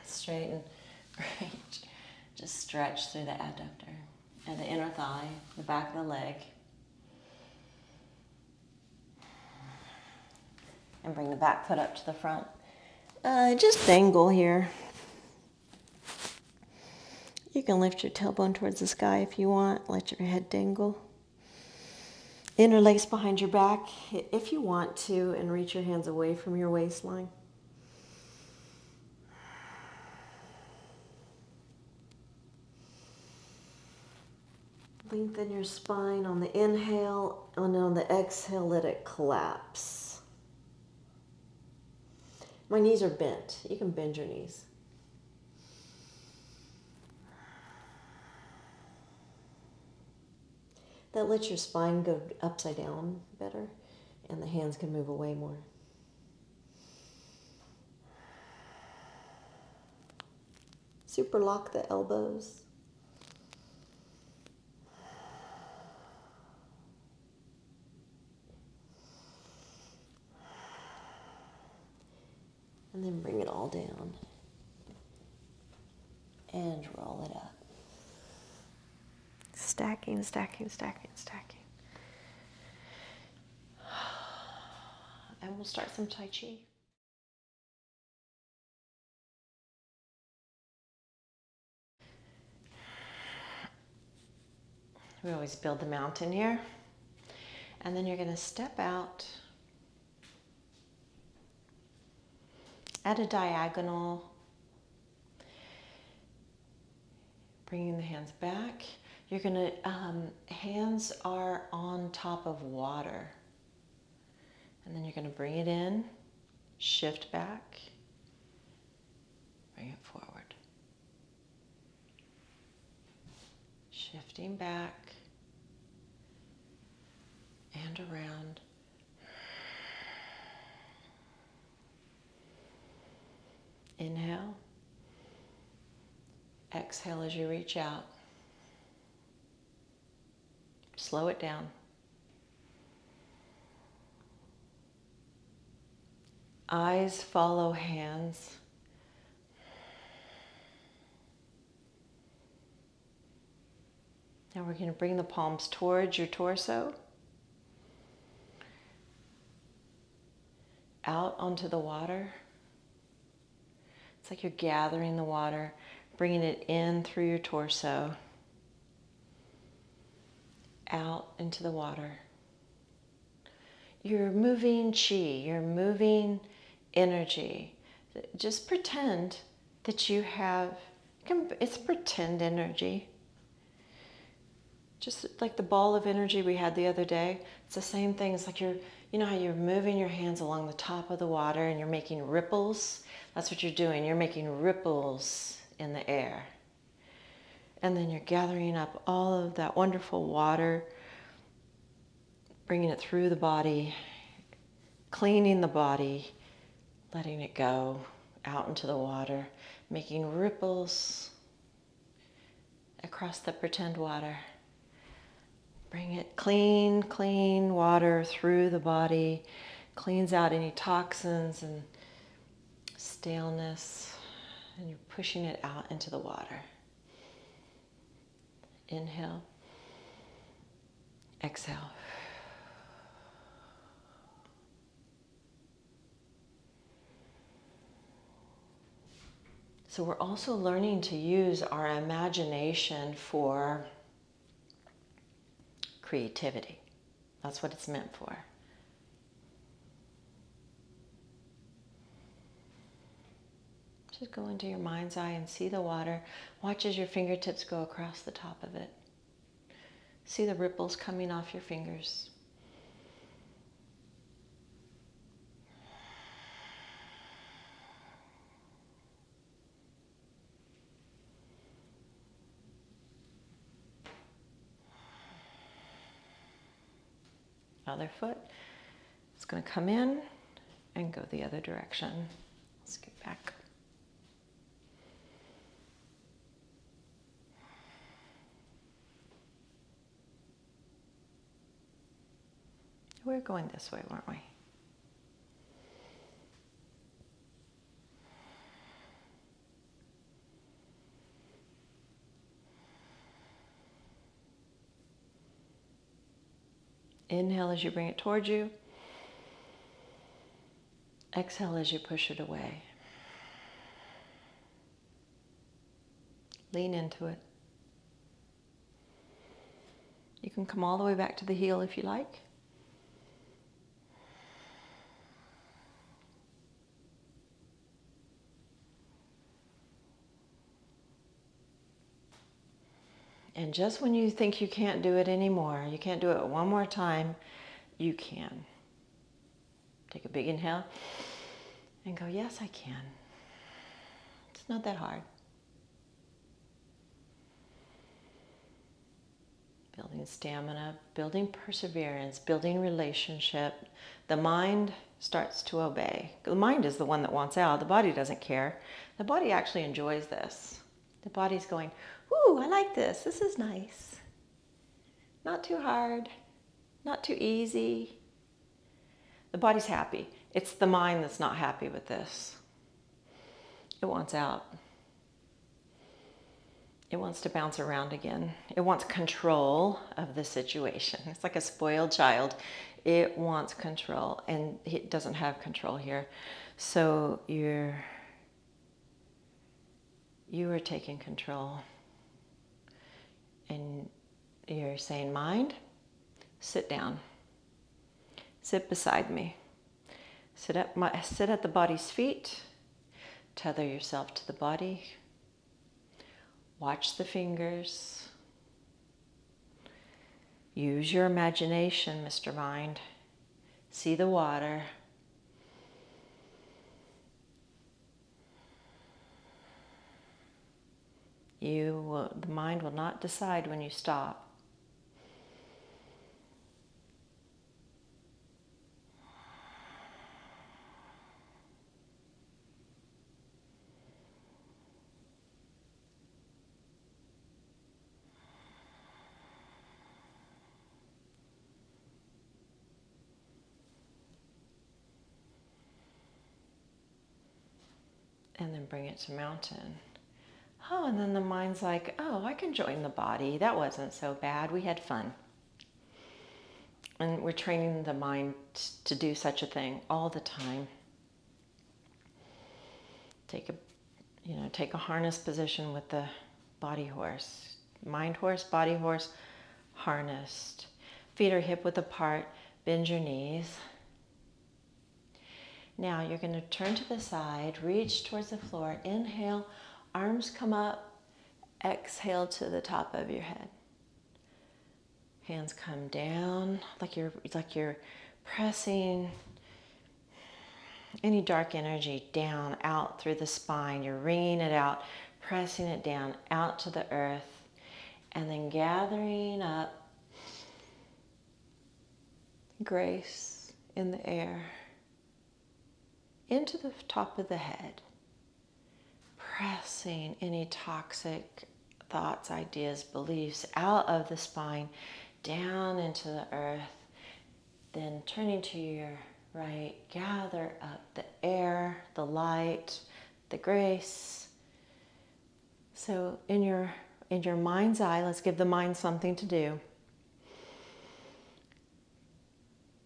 Straighten, reach. Just stretch through the adductor and the inner thigh, the back of the leg. And bring the back foot up to the front. Just dangle here. You can lift your tailbone towards the sky if you want. Let your head dangle. Interlace behind your back if you want to, and reach your hands away from your waistline. Lengthen your spine on the inhale, and on the exhale, let it collapse. My knees are bent. You can bend your knees. That lets your spine go upside down better, and the hands can move away more. Super lock the elbows. And then bring it all down and roll it up. Stacking, stacking, stacking, stacking. And we'll start some Tai Chi. We always build the mountain here. And then you're going to step out at a diagonal, bringing the hands back. You're going to, hands are on top of water. And then you're going to bring it in, shift back, bring it forward. Shifting back and around. Inhale. Exhale as you reach out. Slow it down. Eyes follow hands. Now we're going to bring the palms towards your torso. Out onto the water. It's like you're gathering the water, bringing it in through your torso. Out into the water. You're moving chi, you're moving energy. Just pretend that you have, it's pretend energy. Just like the ball of energy we had the other day. It's the same thing. It's like You know how you're moving your hands along the top of the water and you're making ripples? That's what you're doing. You're making ripples in the air. And then you're gathering up all of that wonderful water, bringing it through the body, cleaning the body, letting it go out into the water, making ripples across the pretend water. Bring it clean, clean water through the body, cleans out any toxins and staleness, and you're pushing it out into the water. Inhale, exhale. So we're also learning to use our imagination for creativity. That's what it's meant for. Just go into your mind's eye and see the water. Watch as your fingertips go across the top of it. See the ripples coming off your fingers. Other foot. It's going to come in and go the other direction. Let's get back. We're going this way, weren't we? Inhale as you bring it towards you. Exhale as you push it away. Lean into it. You can come all the way back to the heel if you like. And just when you think you can't do it anymore, you can't do it one more time, you can. Take a big inhale and go, yes, I can. It's not that hard. Building stamina, building perseverance, building relationship. The mind starts to obey. The mind is the one that wants out. The body doesn't care. The body actually enjoys this. The body's going, ooh, I like this. This is nice. Not too hard. Not too easy. The body's happy. It's the mind that's not happy with this. It wants out. It wants to bounce around again. It wants control of the situation. It's like a spoiled child. It wants control, and it doesn't have control here. So you are taking control. And you're saying, mind, sit down. Sit beside me. Sit at the body's feet. Tether yourself to the body. Watch the fingers. Use your imagination, Mr. Mind. See the water. The mind will not decide when you stop. And then bring it to mountain. Oh, and then the mind's like, oh, I can join the body. That wasn't so bad. We had fun. And we're training the mind to do such a thing all the time. Take a harness position with the body horse. Mind horse, body horse, harnessed. Feet are hip width apart. Bend your knees. Now you're going to turn to the side, reach towards the floor. Inhale, arms come up. Exhale to the top of your head. Hands come down like you're pressing any dark energy down, out through the spine. You're wringing it out, pressing it down, out to the earth, and then gathering up grace in the air into the top of the head, pressing any toxic thoughts, ideas, beliefs out of the spine, down into the earth. Then turning to your right, gather up the air, the light, the grace. So in your mind's eye, let's give the mind something to do.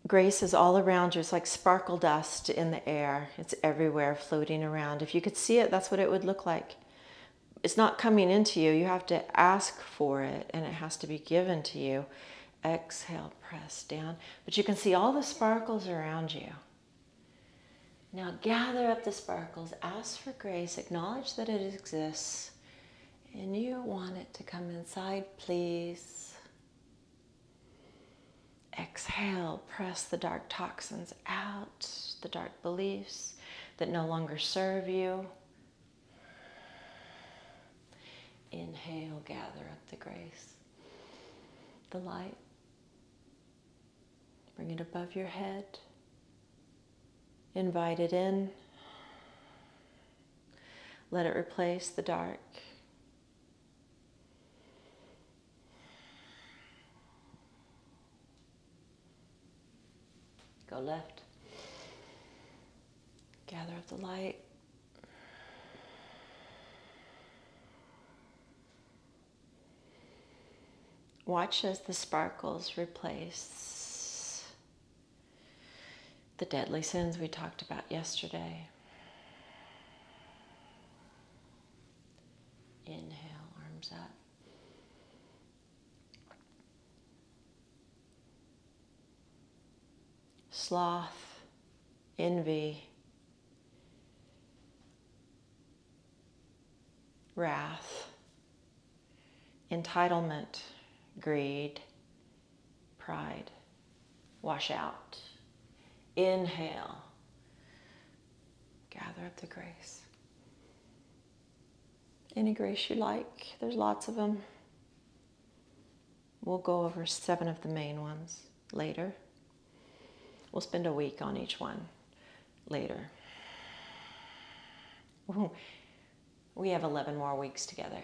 Grace is all around you. It's like sparkle dust in the air. It's everywhere, floating around. If you could see it, that's what it would look like. It's not coming into you. You have to ask for it, and it has to be given to you. Exhale, press down. But you can see all the sparkles around you. Now gather up the sparkles. Ask for grace. Acknowledge that it exists. And you want it to come inside, please. Exhale, press the dark toxins out, the dark beliefs that no longer serve you. Inhale, gather up the grace, the light. Bring it above your head. Invite it in. Let it replace the dark. Go left. Gather up the light. Watch as the sparkles replace the deadly sins we talked about yesterday. Inhale, arms up. Sloth, envy, wrath, entitlement, greed, pride. Wash out. Inhale. Gather up the grace. Any grace you like. There's lots of them. We'll go over 7 of the main ones later. We'll spend a week on each one later. Ooh, we have 11 more weeks together.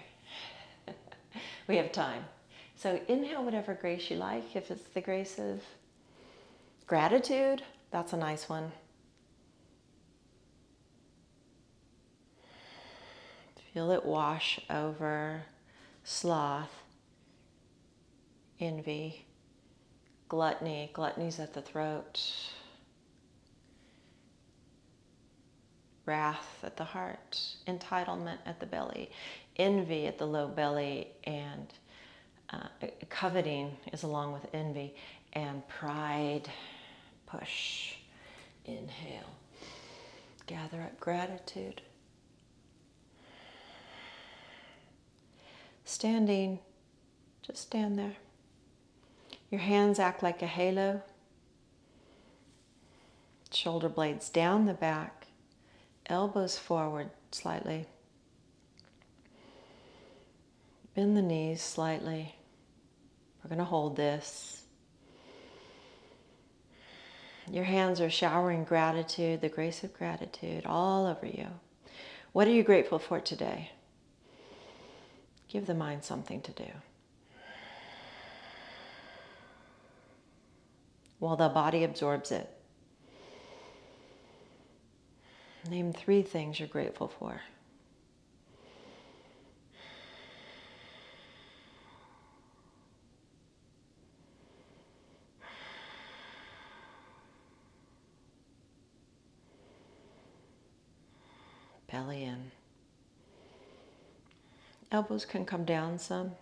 We have time. So inhale whatever grace you like. If it's the grace of gratitude, that's a nice one. Feel it wash over sloth, envy, gluttony. Gluttony's at the throat. Wrath at the heart. Entitlement at the belly. Envy at the low belly. And coveting is along with envy. And pride. Push. Inhale. Gather up gratitude. Standing. Just stand there. Your hands act like a halo. Shoulder blades down the back. Elbows forward slightly. Bend the knees slightly. We're going to hold this. Your hands are showering gratitude, the grace of gratitude all over you. What are you grateful for today? Give the mind something to do. While the body absorbs it. Name 3 things you're grateful for. Belly in. Elbows can come down some.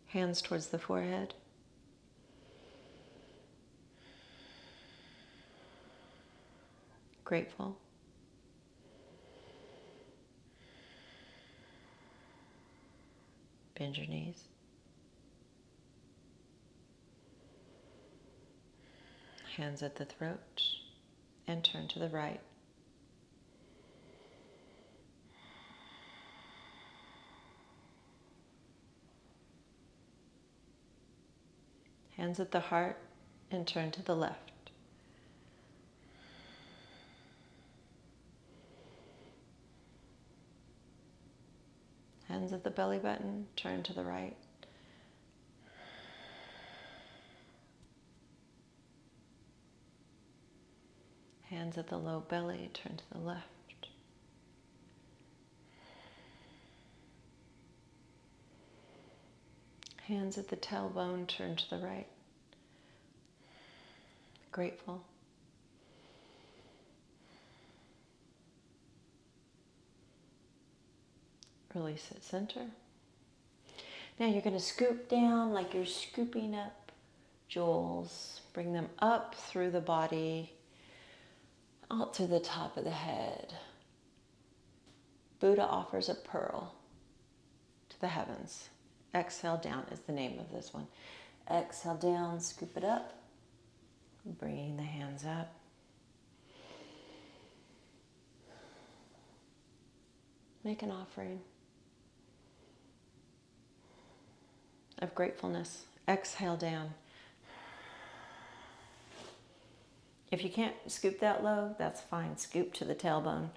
Hands towards the forehead. Grateful. Bend your knees. Hands at the throat, and turn to the right. Hands at the heart, and turn to the left. Hands at the belly button, turn to the right. Hands at the low belly, turn to the left. Hands at the tailbone, turn to the right. Grateful. Release at center. Now you're going to scoop down like you're scooping up jewels. Bring them up through the body, out to the top of the head. Buddha offers a pearl to the heavens. Exhale down is the name of this one. Exhale down, scoop it up. Bringing the hands up. Make an offering of gratefulness. Exhale down. If you can't scoop that low, that's fine. Scoop to the tailbone.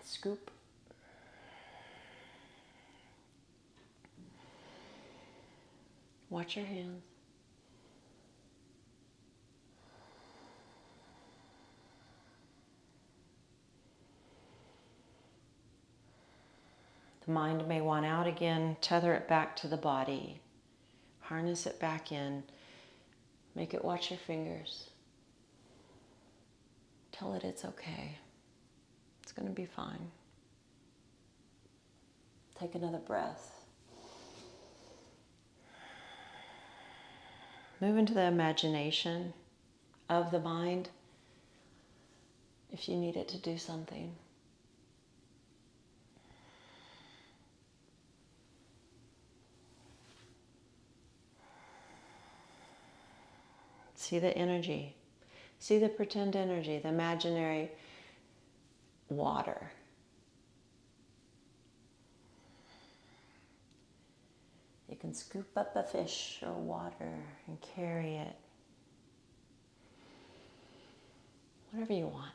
Scoop. Watch your hands. The mind may want out again. Tether it back to the body. Harness it back in. Make it watch your fingers. Tell it it's okay. It's going to be fine. Take another breath. Move into the imagination of the mind if you need it to do something. See the energy. See the pretend energy, the imaginary water. You can scoop up a fish or water and carry it. Whatever you want.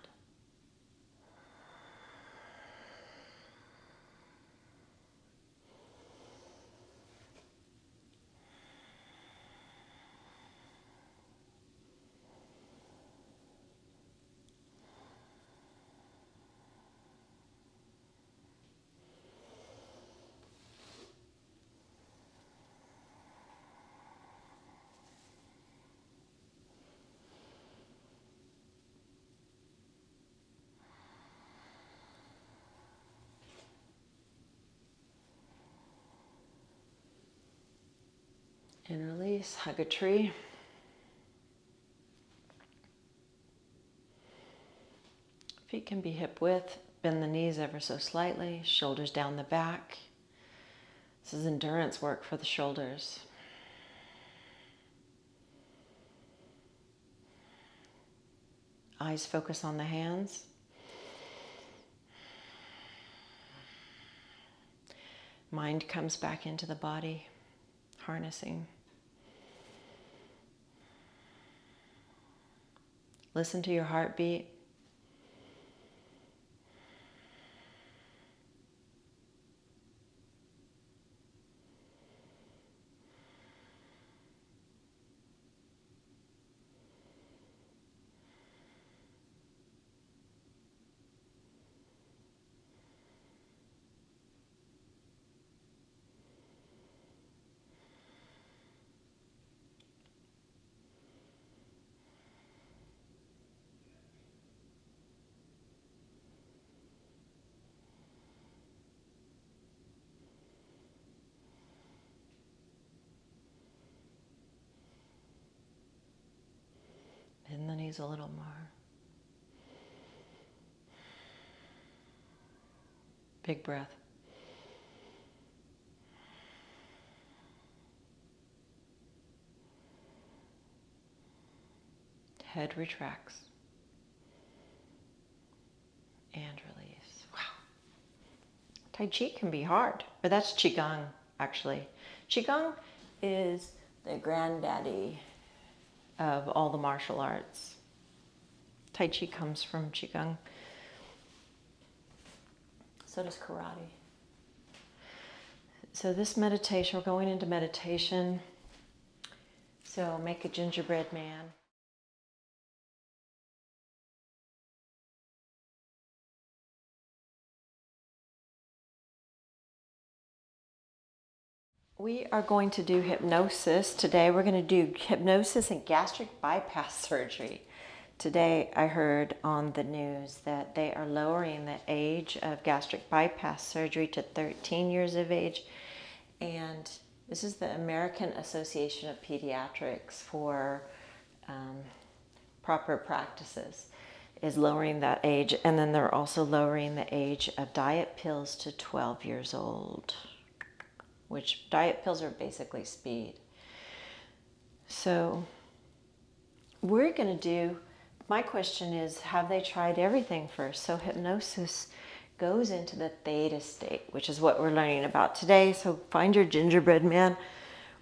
And release, hug a tree. Feet can be hip width, bend the knees ever so slightly, shoulders down the back. This is endurance work for the shoulders. Eyes focus on the hands. Mind comes back into the body, harnessing. Listen to your heartbeat. Bend the knees a little more. Big breath. Head retracts. And release. Wow. Tai Chi can be hard, but that's Qigong, actually. Qigong is the granddaddy of all the martial arts. Tai Chi comes from Qigong. So does karate. So this meditation, we're going into meditation. So make a gingerbread man. We are going to do hypnosis today. We're going to do hypnosis and gastric bypass surgery. Today I heard on the news that they are lowering the age of gastric bypass surgery to 13 years of age. And this is the American Association of Pediatrics for proper practices is lowering that age. And then they're also lowering the age of diet pills to 12 years old, which diet pills are basically speed. So we're going to do, my question is, have they tried everything first? So hypnosis goes into the theta state, which is what we're learning about today. So find your gingerbread man.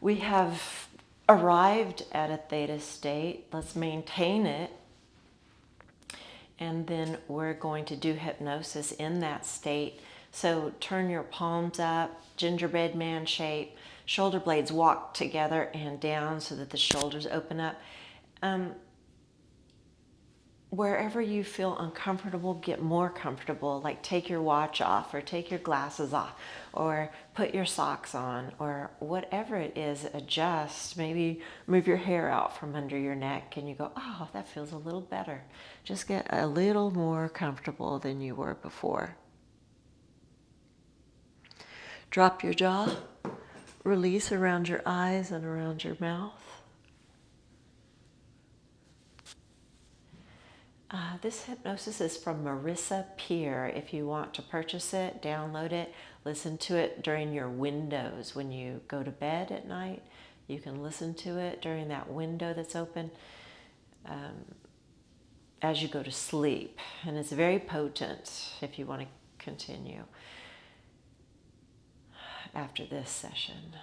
We have arrived at a theta state. Let's maintain it. And then we're going to do hypnosis in that state. So turn your palms up, gingerbread man shape, shoulder blades walk together and down so that the shoulders open up. Wherever you feel uncomfortable, get more comfortable. Like take your watch off or take your glasses off or put your socks on or whatever it is, adjust. Maybe move your hair out from under your neck and you go, oh, that feels a little better. Just get a little more comfortable than you were before. Drop your jaw, release around your eyes and around your mouth. This hypnosis is from Marissa Peer. If you want to purchase it, download it, listen to it during your windows. When you go to bed at night, you can listen to it during that window that's open as you go to sleep. And it's very potent if you want to continue after this session.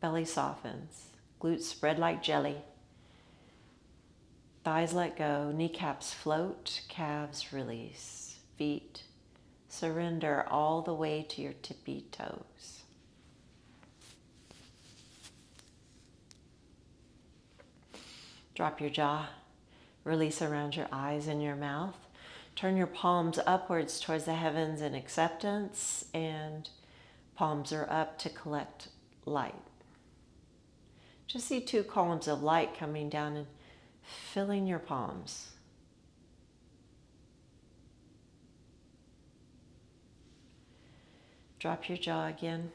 Belly softens, glutes spread like jelly, thighs let go, kneecaps float, calves release, feet surrender all the way to your tippy toes. Drop your jaw, release around your eyes and your mouth. Turn your palms upwards towards the heavens in acceptance, and palms are up to collect light. Just see two columns of light coming down and filling your palms. Drop your jaw again.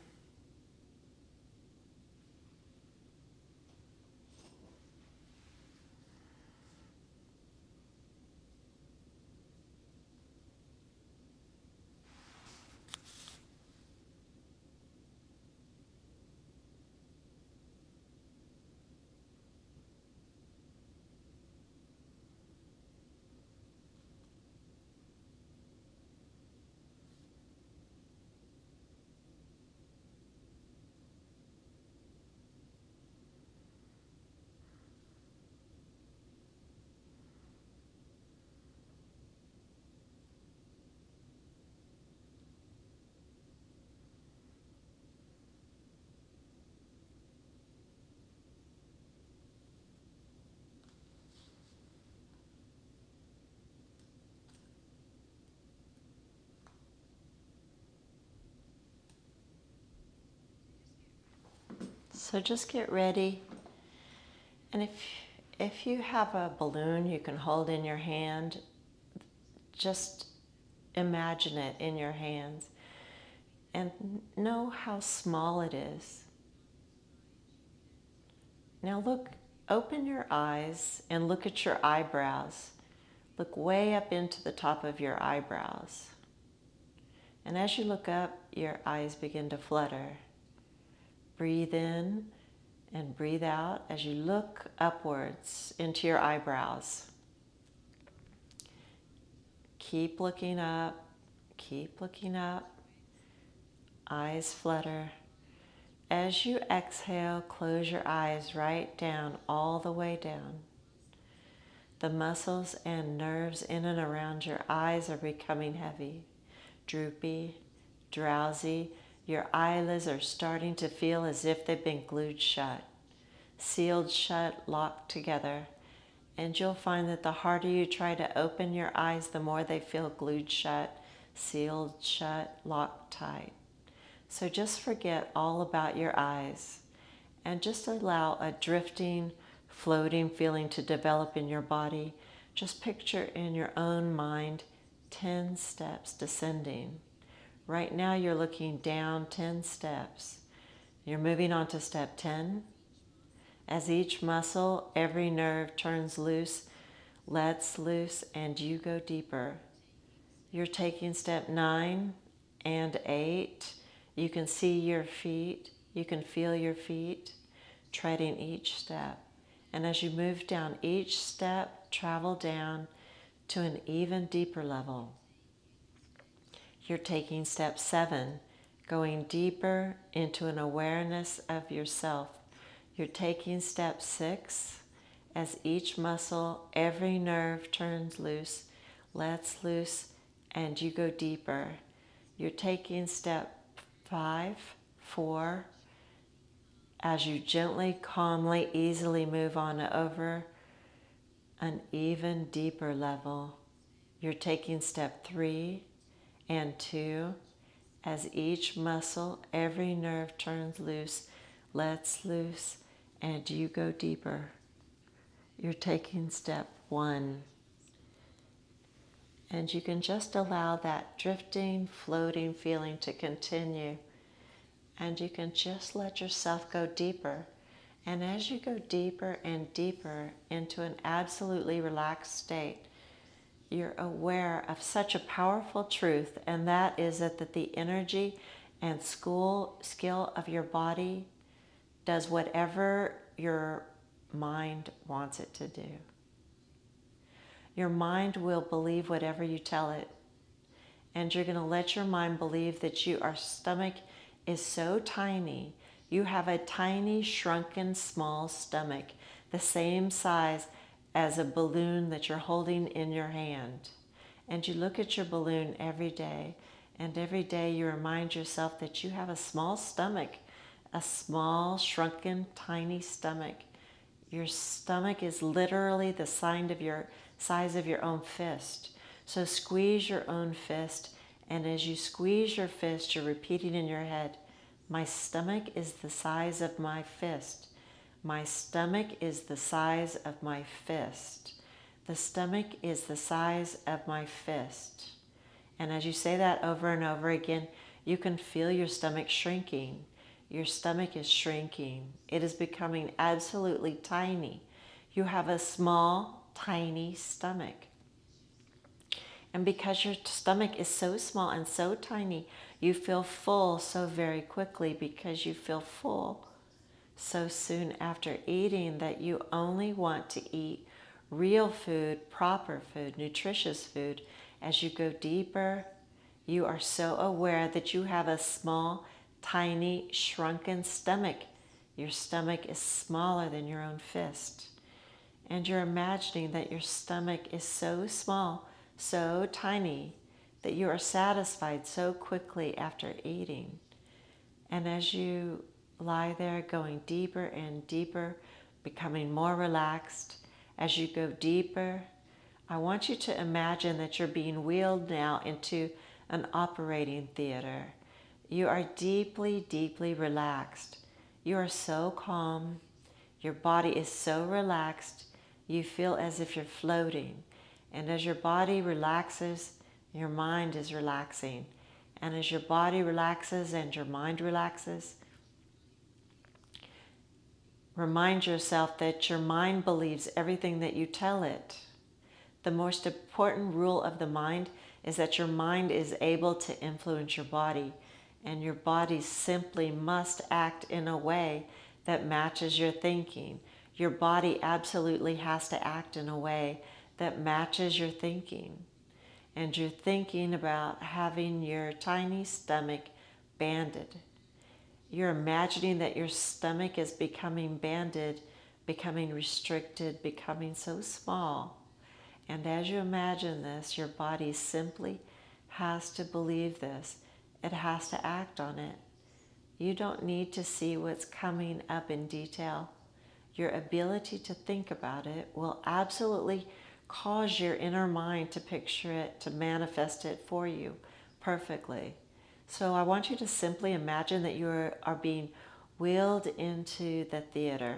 So just get ready. And if you have a balloon you can hold in your hand, just imagine it in your hands and know how small it is. Now look, open your eyes and look at your eyebrows. Look way up into the top of your eyebrows. And as you look up, your eyes begin to flutter. Breathe in and breathe out as you look upwards into your eyebrows. Keep looking up, keep looking up. Eyes flutter. As you exhale, close your eyes right down, all the way down. The muscles and nerves in and around your eyes are becoming heavy, droopy, drowsy. Your eyelids are starting to feel as if they've been glued shut, sealed shut, locked together. And you'll find that the harder you try to open your eyes, the more they feel glued shut, sealed shut, locked tight. So just forget all about your eyes and just allow a drifting, floating feeling to develop in your body. Just picture in your own mind 10 steps descending. Right now you're looking down 10 steps. You're moving on to step 10. As each muscle, every nerve turns loose, lets loose, and you go deeper. You're taking step 9 and 8. You can see your feet. You can feel your feet treading each step. And as you move down each step, travel down to an even deeper level. You're taking step 7, going deeper into an awareness of yourself. You're taking step 6, as each muscle, every nerve turns loose, lets loose, and you go deeper. You're taking step 5, 4, as you gently, calmly, easily move on over an even deeper level. You're taking step 3 and 2, as each muscle, every nerve turns loose, lets loose, and you go deeper. You're taking step 1. And you can just allow that drifting, floating feeling to continue. And you can just let yourself go deeper. And as you go deeper and deeper into an absolutely relaxed state, you're aware of such a powerful truth, and that is that the energy and skill of your body does whatever your mind wants it to do. Your mind will believe whatever you tell it. And you're going to let your mind believe that your stomach is so tiny. You have a tiny, shrunken, small stomach, the same size as a balloon that you're holding in your hand. And you look at your balloon every day, and every day you remind yourself that you have a small stomach, a small, shrunken, tiny stomach. Your stomach is literally the size of your own fist. So squeeze your own fist, and as you squeeze your fist, you're repeating in your head, my stomach is the size of my fist. My stomach is the size of my fist. The stomach is the size of my fist. And as you say that over and over again, you can feel your stomach shrinking. Your stomach is shrinking. It is becoming absolutely tiny. You have a small, tiny stomach. And because your stomach is so small and so tiny, you feel full so very quickly, because you feel full so soon after eating that you only want to eat real food, proper food, nutritious food. As you go deeper, you are so aware that you have a small, tiny, shrunken stomach. Your stomach is smaller than your own fist. And you're imagining that your stomach is so small, so tiny, that you are satisfied so quickly after eating. And as you lie there going deeper and deeper, becoming more relaxed, as you go deeper, I want you to imagine that you're being wheeled now into an operating theater. You are deeply, deeply relaxed. You are so calm. Your body is so relaxed. You feel as if you're floating. And as your body relaxes, your mind is relaxing. And as your body relaxes and your mind relaxes, remind yourself that your mind believes everything that you tell it. The most important rule of the mind is that your mind is able to influence your body, and your body simply must act in a way that matches your thinking. Your body absolutely has to act in a way that matches your thinking. And you're thinking about having your tiny stomach banded. You're imagining that your stomach is becoming banded, becoming restricted, becoming so small. And as you imagine this, your body simply has to believe this. It has to act on it. You don't need to see what's coming up in detail. Your ability to think about it will absolutely cause your inner mind to picture it, to manifest it for you perfectly. So I want you to simply imagine that you are being wheeled into the theater.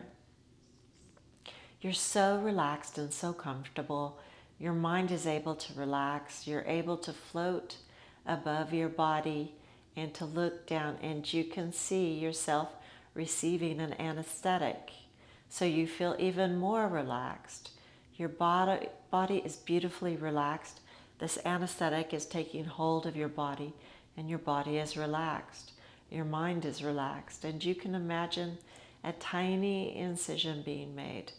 You're so relaxed and so comfortable. Your mind is able to relax. You're able to float above your body and to look down, and you can see yourself receiving an anesthetic. So you feel even more relaxed. Your body is beautifully relaxed. This anesthetic is taking hold of your body, and your body is relaxed. Your mind is relaxed, and you can imagine a tiny incision being made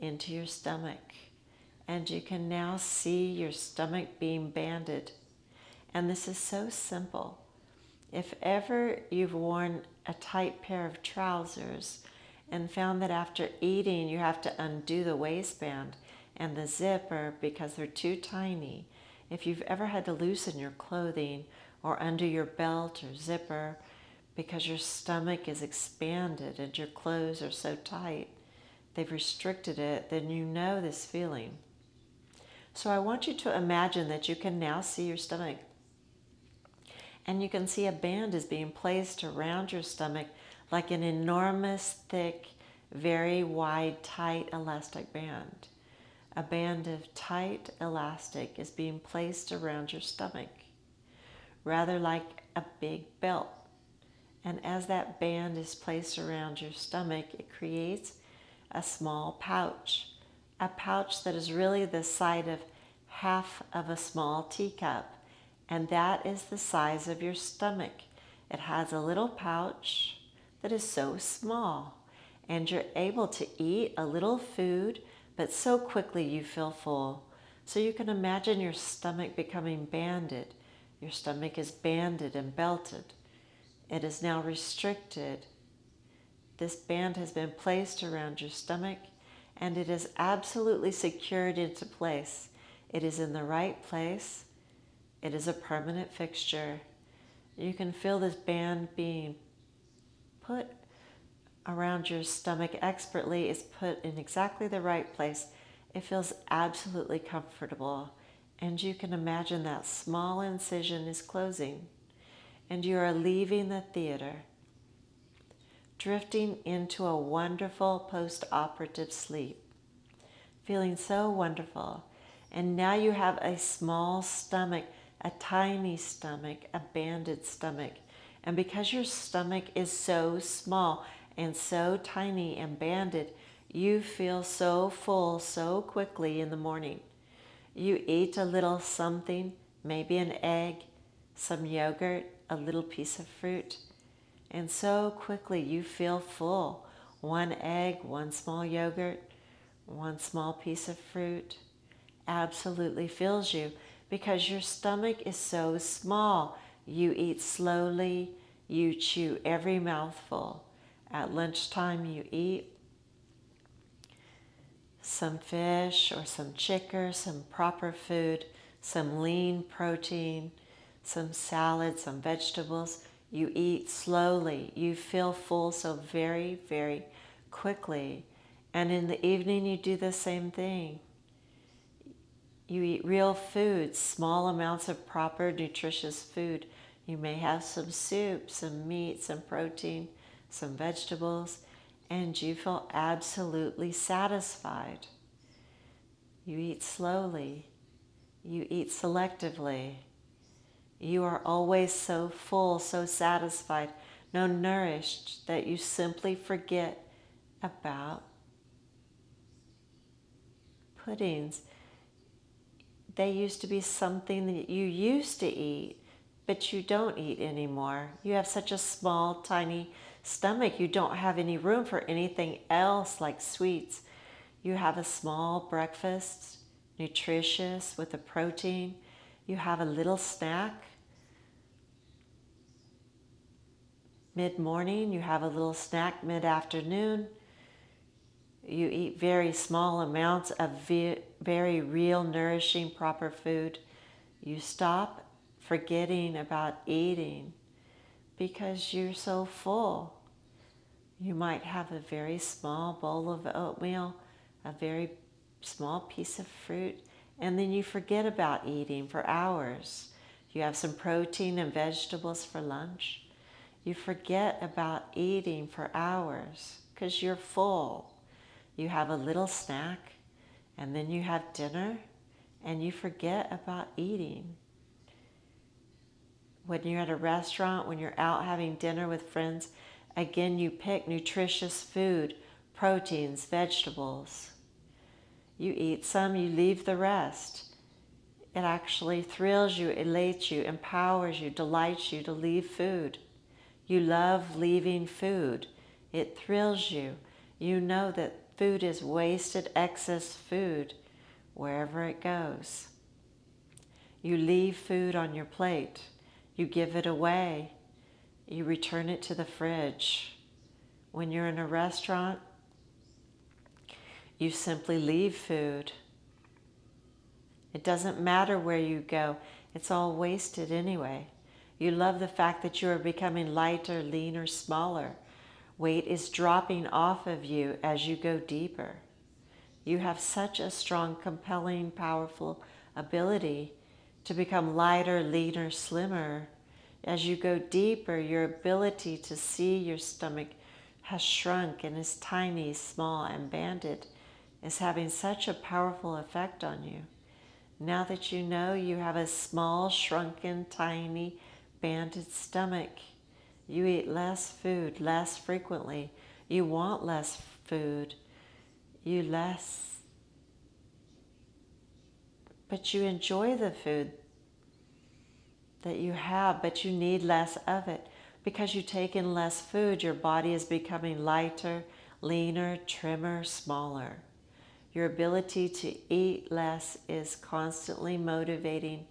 into your stomach. And you can now see your stomach being banded. And this is so simple. If ever you've worn a tight pair of trousers and found that after eating you have to undo the waistband and the zipper because they're too tiny, if you've ever had to loosen your clothing or undo your belt or zipper because your stomach is expanded and your clothes are so tight, they've restricted it, then you know this feeling. So I want you to imagine that you can now see your stomach. And you can see a band is being placed around your stomach like an enormous, thick, very wide, tight elastic band. A band of tight elastic is being placed around your stomach, rather like a big belt. And as that band is placed around your stomach, it creates a small pouch. A pouch that is really the size of half of a small teacup. And that is the size of your stomach. It has a little pouch that is so small. And you're able to eat a little food, but so quickly you feel full. So you can imagine your stomach becoming banded. Your stomach is banded and belted. It is now restricted. This band has been placed around your stomach, and it is absolutely secured into place. It is in the right place. It is a permanent fixture. You can feel this band being put around your stomach expertly. It's put in exactly the right place. It feels absolutely comfortable. And you can imagine that small incision is closing. And you are leaving the theater, drifting into a wonderful post-operative sleep, feeling so wonderful. And now you have a small stomach, a tiny stomach, a banded stomach. And because your stomach is so small and so tiny and banded, you feel so full so quickly in the morning. You eat a little something, maybe an egg, some yogurt, a little piece of fruit, and so quickly you feel full. One egg, one small yogurt, one small piece of fruit absolutely fills you because your stomach is so small. You eat slowly, you chew every mouthful. At lunchtime you eat some fish or some chicken, some proper food, some lean protein, some salad, some vegetables. You eat slowly. You feel full so very, very quickly. And in the evening you do the same thing. You eat real food, small amounts of proper nutritious food. You may have some soup, some meat, some protein, some vegetables, and you feel absolutely satisfied. You eat slowly. You eat selectively. You are always so full, so satisfied, so nourished that you simply forget about puddings. They used to be something that you used to eat, but you don't eat anymore. You have such a small, tiny stomach. You don't have any room for anything else like sweets. You have a small breakfast, nutritious with a protein. You have a little snack. Mid-morning, you have a little snack mid-afternoon. You eat very small amounts of very real, nourishing, proper food. You stop forgetting about eating because you're so full. You might have a very small bowl of oatmeal, a very small piece of fruit, and then you forget about eating for hours. You have some protein and vegetables for lunch. You forget about eating for hours because you're full. You have a little snack, and then you have dinner, and you forget about eating. When you're at a restaurant, when you're out having dinner with friends, again, you pick nutritious food, proteins, vegetables. You eat some, you leave the rest. It actually thrills you, elates you, empowers you, delights you to leave food. You love leaving food. It thrills you. You know that food is wasted, excess food wherever it goes. You leave food on your plate. You give it away. You return it to the fridge. When you're in a restaurant, you simply leave food. It doesn't matter where you go. It's all wasted anyway. You love the fact that you are becoming lighter, leaner, smaller. Weight is dropping off of you as you go deeper. You have such a strong, compelling, powerful ability to become lighter, leaner, slimmer. As you go deeper, your ability to see your stomach has shrunk and is tiny, small, and banded, is having such a powerful effect on you. Now that you know you have a small, shrunken, tiny, banded stomach, you eat less food, less frequently. You want less food. But you enjoy the food that you have, but you need less of it. Because you take in less food, your body is becoming lighter, leaner, trimmer, smaller. Your ability to eat less is constantly motivating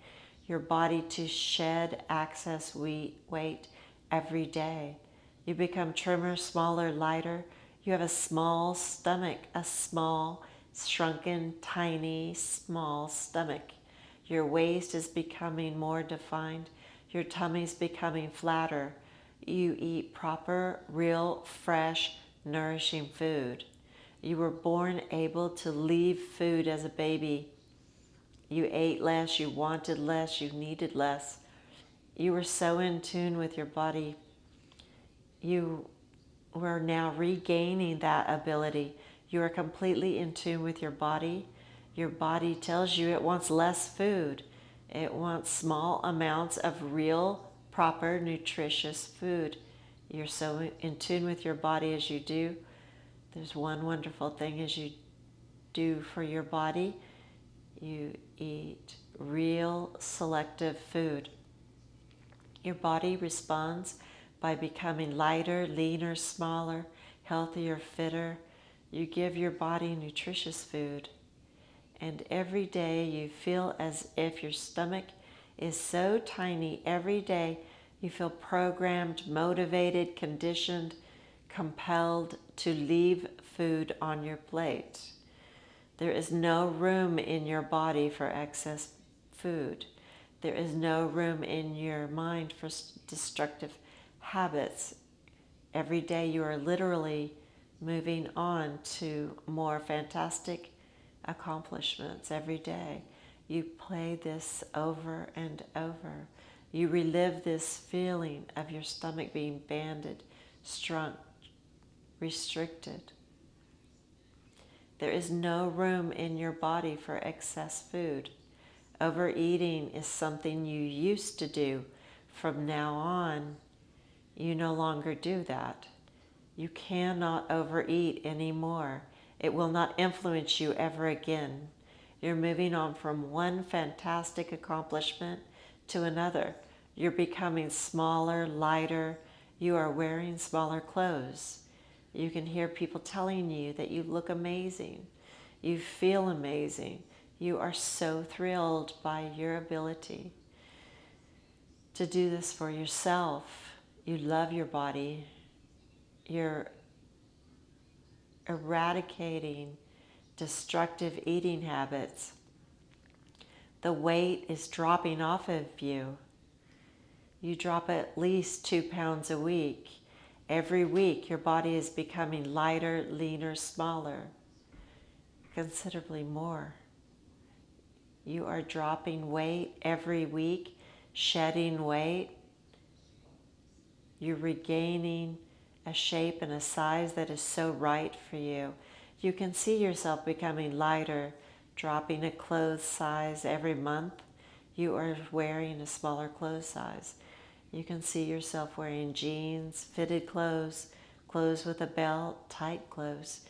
your body to shed excess weight every day. You become trimmer, smaller, lighter. You have a small stomach, a small, shrunken, tiny, small stomach. Your waist is becoming more defined. Your tummy's becoming flatter. You eat proper, real, fresh, nourishing food. You were born able to leave food as a baby. You ate less, you wanted less, you needed less. You were so in tune with your body. You were now regaining that ability. You are completely in tune with your body. Your body tells you it wants less food. It wants small amounts of real, proper, nutritious food. You're so in tune with your body as you do. There's one wonderful thing as you do for your body. You eat real, selective food. Your body responds by becoming lighter, leaner, smaller, healthier, fitter. You give your body nutritious food. And every day you feel as if your stomach is so tiny. Every day you feel programmed, motivated, conditioned, compelled to leave food on your plate. There is no room in your body for excess food. There is no room in your mind for destructive habits. Every day you are literally moving on to more fantastic accomplishments. Every day you play this over and over. You relive this feeling of your stomach being banded, shrunk, restricted. There is no room in your body for excess food. Overeating is something you used to do. From now on, you no longer do that. You cannot overeat anymore. It will not influence you ever again. You're moving on from one fantastic accomplishment to another. You're becoming smaller, lighter. You are wearing smaller clothes. You can hear people telling you that you look amazing. You feel amazing. You are so thrilled by your ability to do this for yourself. You love your body. You're eradicating destructive eating habits. The weight is dropping off of you. You drop at least 2 pounds a week. Every week, your body is becoming lighter, leaner, smaller, considerably more. You are dropping weight every week, shedding weight. You're regaining a shape and a size that is so right for you. You can see yourself becoming lighter, dropping a clothes size every month. You are wearing a smaller clothes size. You can see yourself wearing jeans, fitted clothes, clothes with a belt, tight clothes.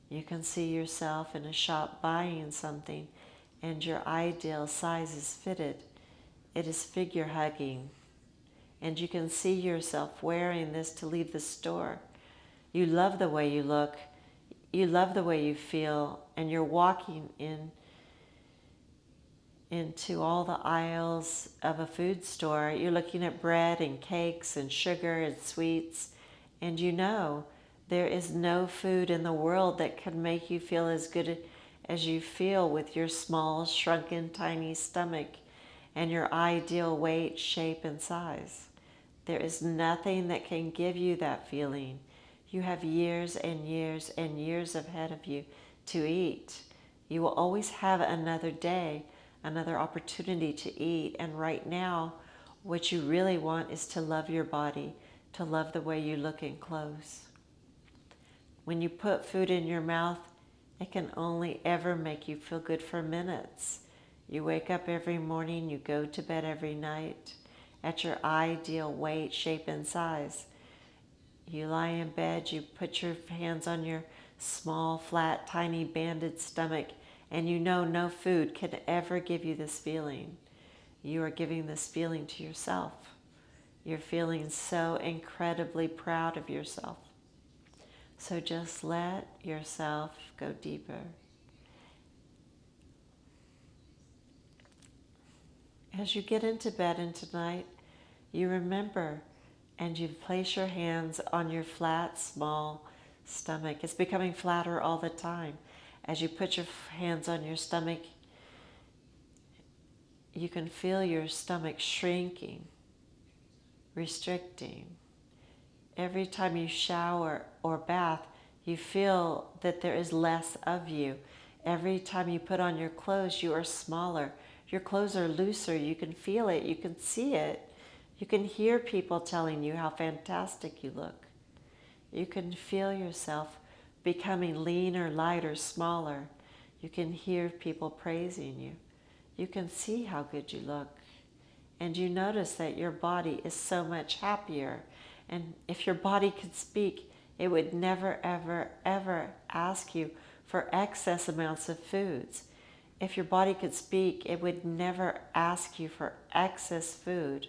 You can see yourself in a shop buying something and your ideal size is fitted. It is figure hugging. And you can see yourself wearing this to leave the store. You love the way you look. You love the way you feel. And you're walking into all the aisles of a food store. You're looking at bread and cakes and sugar and sweets. And you know there is no food in the world that can make you feel as good as you feel with your small, shrunken, tiny stomach and your ideal weight, shape, and size. There is nothing that can give you that feeling. You have years and years and years ahead of you to eat. You will always have another day, another opportunity to eat. And right now, what you really want is to love your body, to love the way you look in clothes. When you put food in your mouth, it can only ever make you feel good for minutes. You wake up every morning, you go to bed every night at your ideal weight, shape, and size. You lie in bed, you put your hands on your small, flat, tiny, banded stomach, and you know no food can ever give you this feeling. You are giving this feeling to yourself. You're feeling so incredibly proud of yourself. So just let yourself go deeper. As you get into bed and tonight, you remember and you place your hands on your flat, small stomach. It's becoming flatter all the time. As you put your hands on your stomach, you can feel your stomach shrinking, restricting. Every time you shower or bath, you feel that there is less of you. Every time you put on your clothes, you are smaller. Your clothes are looser. You can feel it. You can see it. You can hear people telling you how fantastic you look. You can feel yourself becoming leaner, lighter, smaller. You can hear people praising you. You can see how good you look. And you notice that your body is so much happier. And if your body could speak, it would never, ever, ever ask you for excess amounts of foods. If your body could speak, it would never ask you for excess food.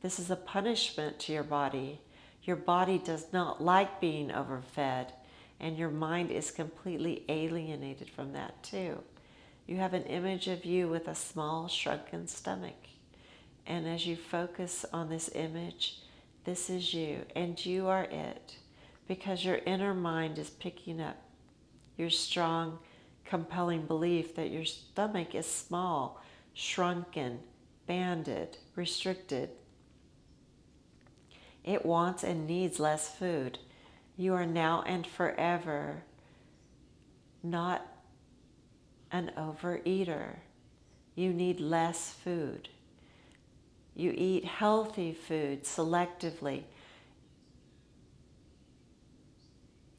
This is a punishment to your body. Your body does not like being overfed, and your mind is completely alienated from that too. You have an image of you with a small, shrunken stomach. And as you focus on this image, this is you, and you are it, because your inner mind is picking up your strong, compelling belief that your stomach is small, shrunken, banded, restricted. It wants and needs less food. You are now and forever not an overeater. You need less food. You eat healthy food selectively.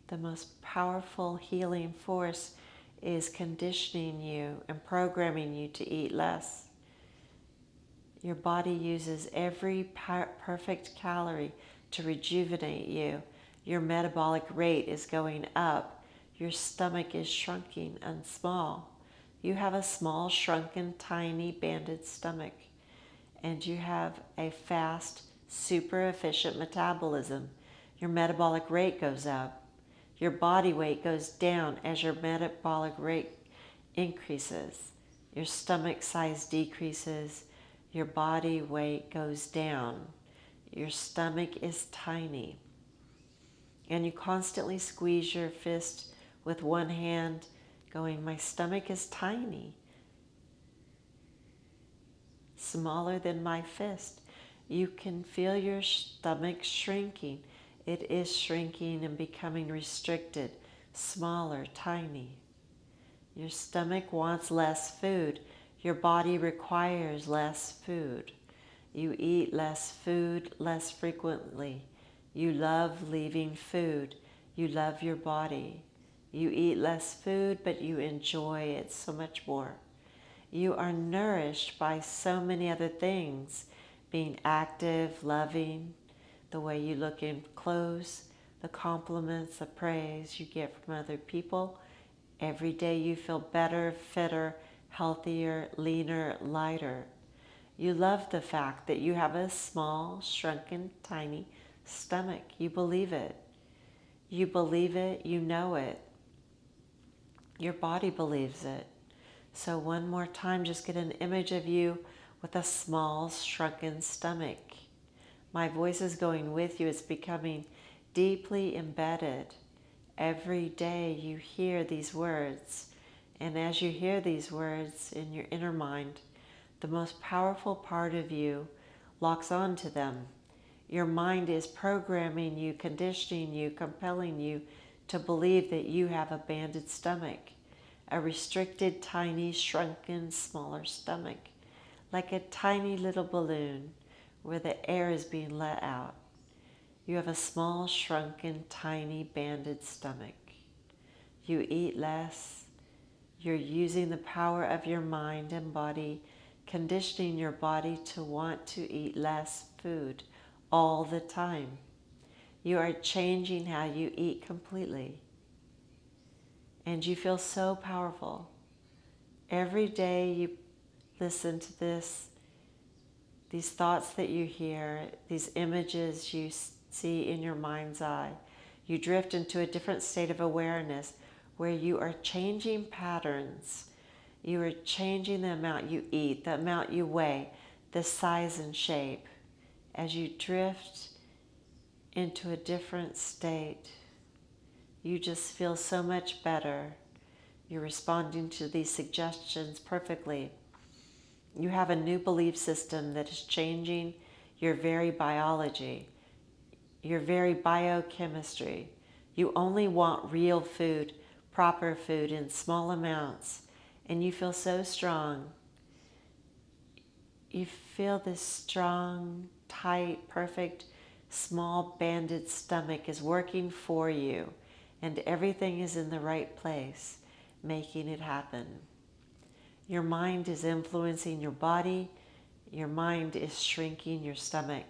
The most powerful healing force is conditioning you and programming you to eat less. Your body uses every perfect calorie to rejuvenate you. Your metabolic rate is going up. Your stomach is shrinking and small. You have a small, shrunken, tiny, banded stomach, and you have a fast, super efficient metabolism. Your metabolic rate goes up. Your body weight goes down as your metabolic rate increases. Your stomach size decreases. Your body weight goes down. Your stomach is tiny. And you constantly squeeze your fist with one hand, going, my stomach is tiny, smaller than my fist. You can feel your stomach shrinking. It is shrinking and becoming restricted, smaller, tiny. Your stomach wants less food. Your body requires less food. You eat less food less frequently. You love leaving food. You love your body. You eat less food, but you enjoy it so much more. You are nourished by so many other things, being active, loving, the way you look in clothes, the compliments, the praise you get from other people. Every day you feel better, fitter, healthier, leaner, lighter. You love the fact that you have a small, shrunken, tiny stomach. You believe it. You believe it, you know it. Your body believes it. So one more time, just get an image of you with a small, shrunken stomach. My voice is going with you. It's becoming deeply embedded. Every day you hear these words. And as you hear these words in your inner mind, the most powerful part of you locks onto them. Your mind is programming you, conditioning you, compelling you to believe that you have a banded stomach, a restricted, tiny, shrunken, smaller stomach, like a tiny little balloon where the air is being let out. You have a small, shrunken, tiny, banded stomach. You eat less. You're using the power of your mind and body, conditioning your body to want to eat less food all the time. You are changing how you eat completely. And you feel so powerful. Every day you listen to this, these thoughts that you hear, these images you see in your mind's eye, you drift into a different state of awareness where you are changing patterns. You are changing the amount you eat, the amount you weigh, the size and shape. As you drift into a different state, you just feel so much better. You're responding to these suggestions perfectly. You have a new belief system that is changing your very biology, your very biochemistry. You only want real food, proper food in small amounts, and you feel so strong. You feel this strong, tight, perfect, small, banded stomach is working for you, and everything is in the right place, making it happen. Your mind is influencing your body. Your mind is shrinking your stomach.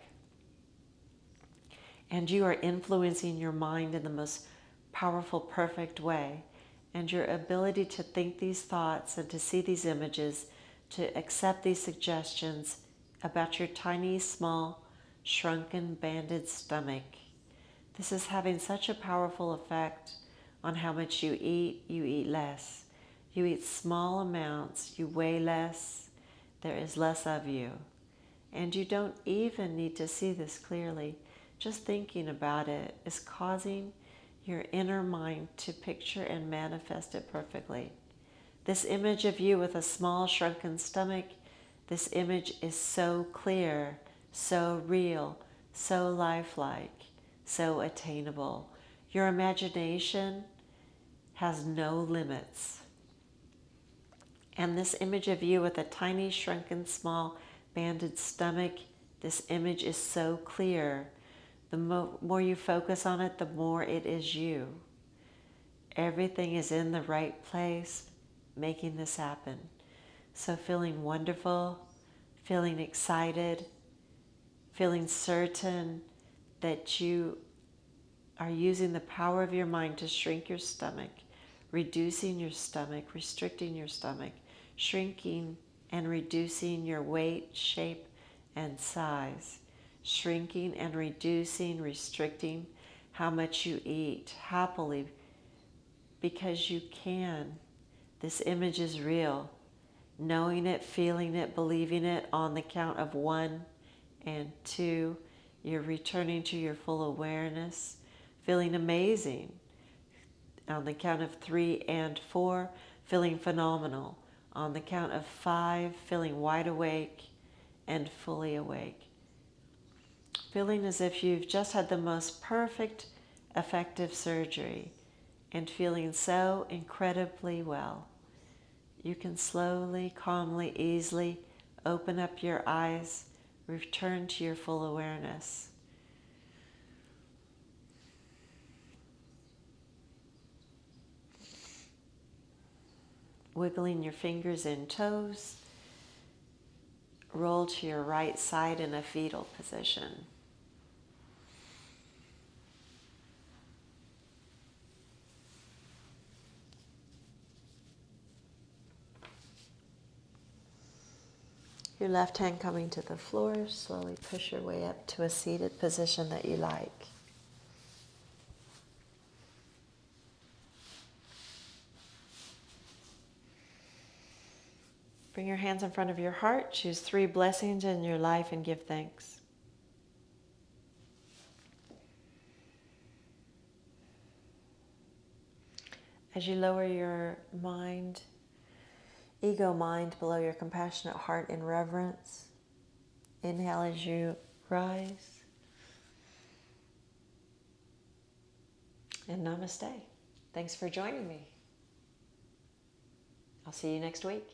And you are influencing your mind in the most powerful, perfect way. And your ability to think these thoughts and to see these images, to accept these suggestions about your tiny, small, shrunken, banded stomach. This is having such a powerful effect on how much you eat. You eat less. You eat small amounts. You weigh less. There is less of you. And you don't even need to see this clearly. Just thinking about it is causing your inner mind to picture and manifest it perfectly. This image of you with a small, shrunken stomach, this image is so clear, so real, so lifelike, so attainable. Your imagination has no limits. And this image of you with a tiny, shrunken, small, banded stomach, this image is so clear. The more you focus on it, the more it is you. Everything is in the right place, making this happen. So feeling wonderful, feeling excited, feeling certain that you are using the power of your mind to shrink your stomach, reducing your stomach, restricting your stomach, shrinking and reducing your weight, shape, and size. Shrinking and reducing, restricting how much you eat happily because you can. This image is real. Knowing it, feeling it, believing it on the count of 1 and 2, you're returning to your full awareness, feeling amazing. On the count of 3 and 4, feeling phenomenal. On the count of 5, feeling wide awake and fully awake. Feeling as if you've just had the most perfect, effective surgery and feeling so incredibly well. You can slowly, calmly, easily open up your eyes, return to your full awareness. Wiggling your fingers and toes, roll to your right side in a fetal position. Your left hand coming to the floor, slowly push your way up to a seated position that you like. Bring your hands in front of your heart, choose 3 blessings in your life and give thanks. As you lower your mind, ego mind below your compassionate heart in reverence, inhale as you rise, and namaste. Thanks for joining me. I'll see you next week.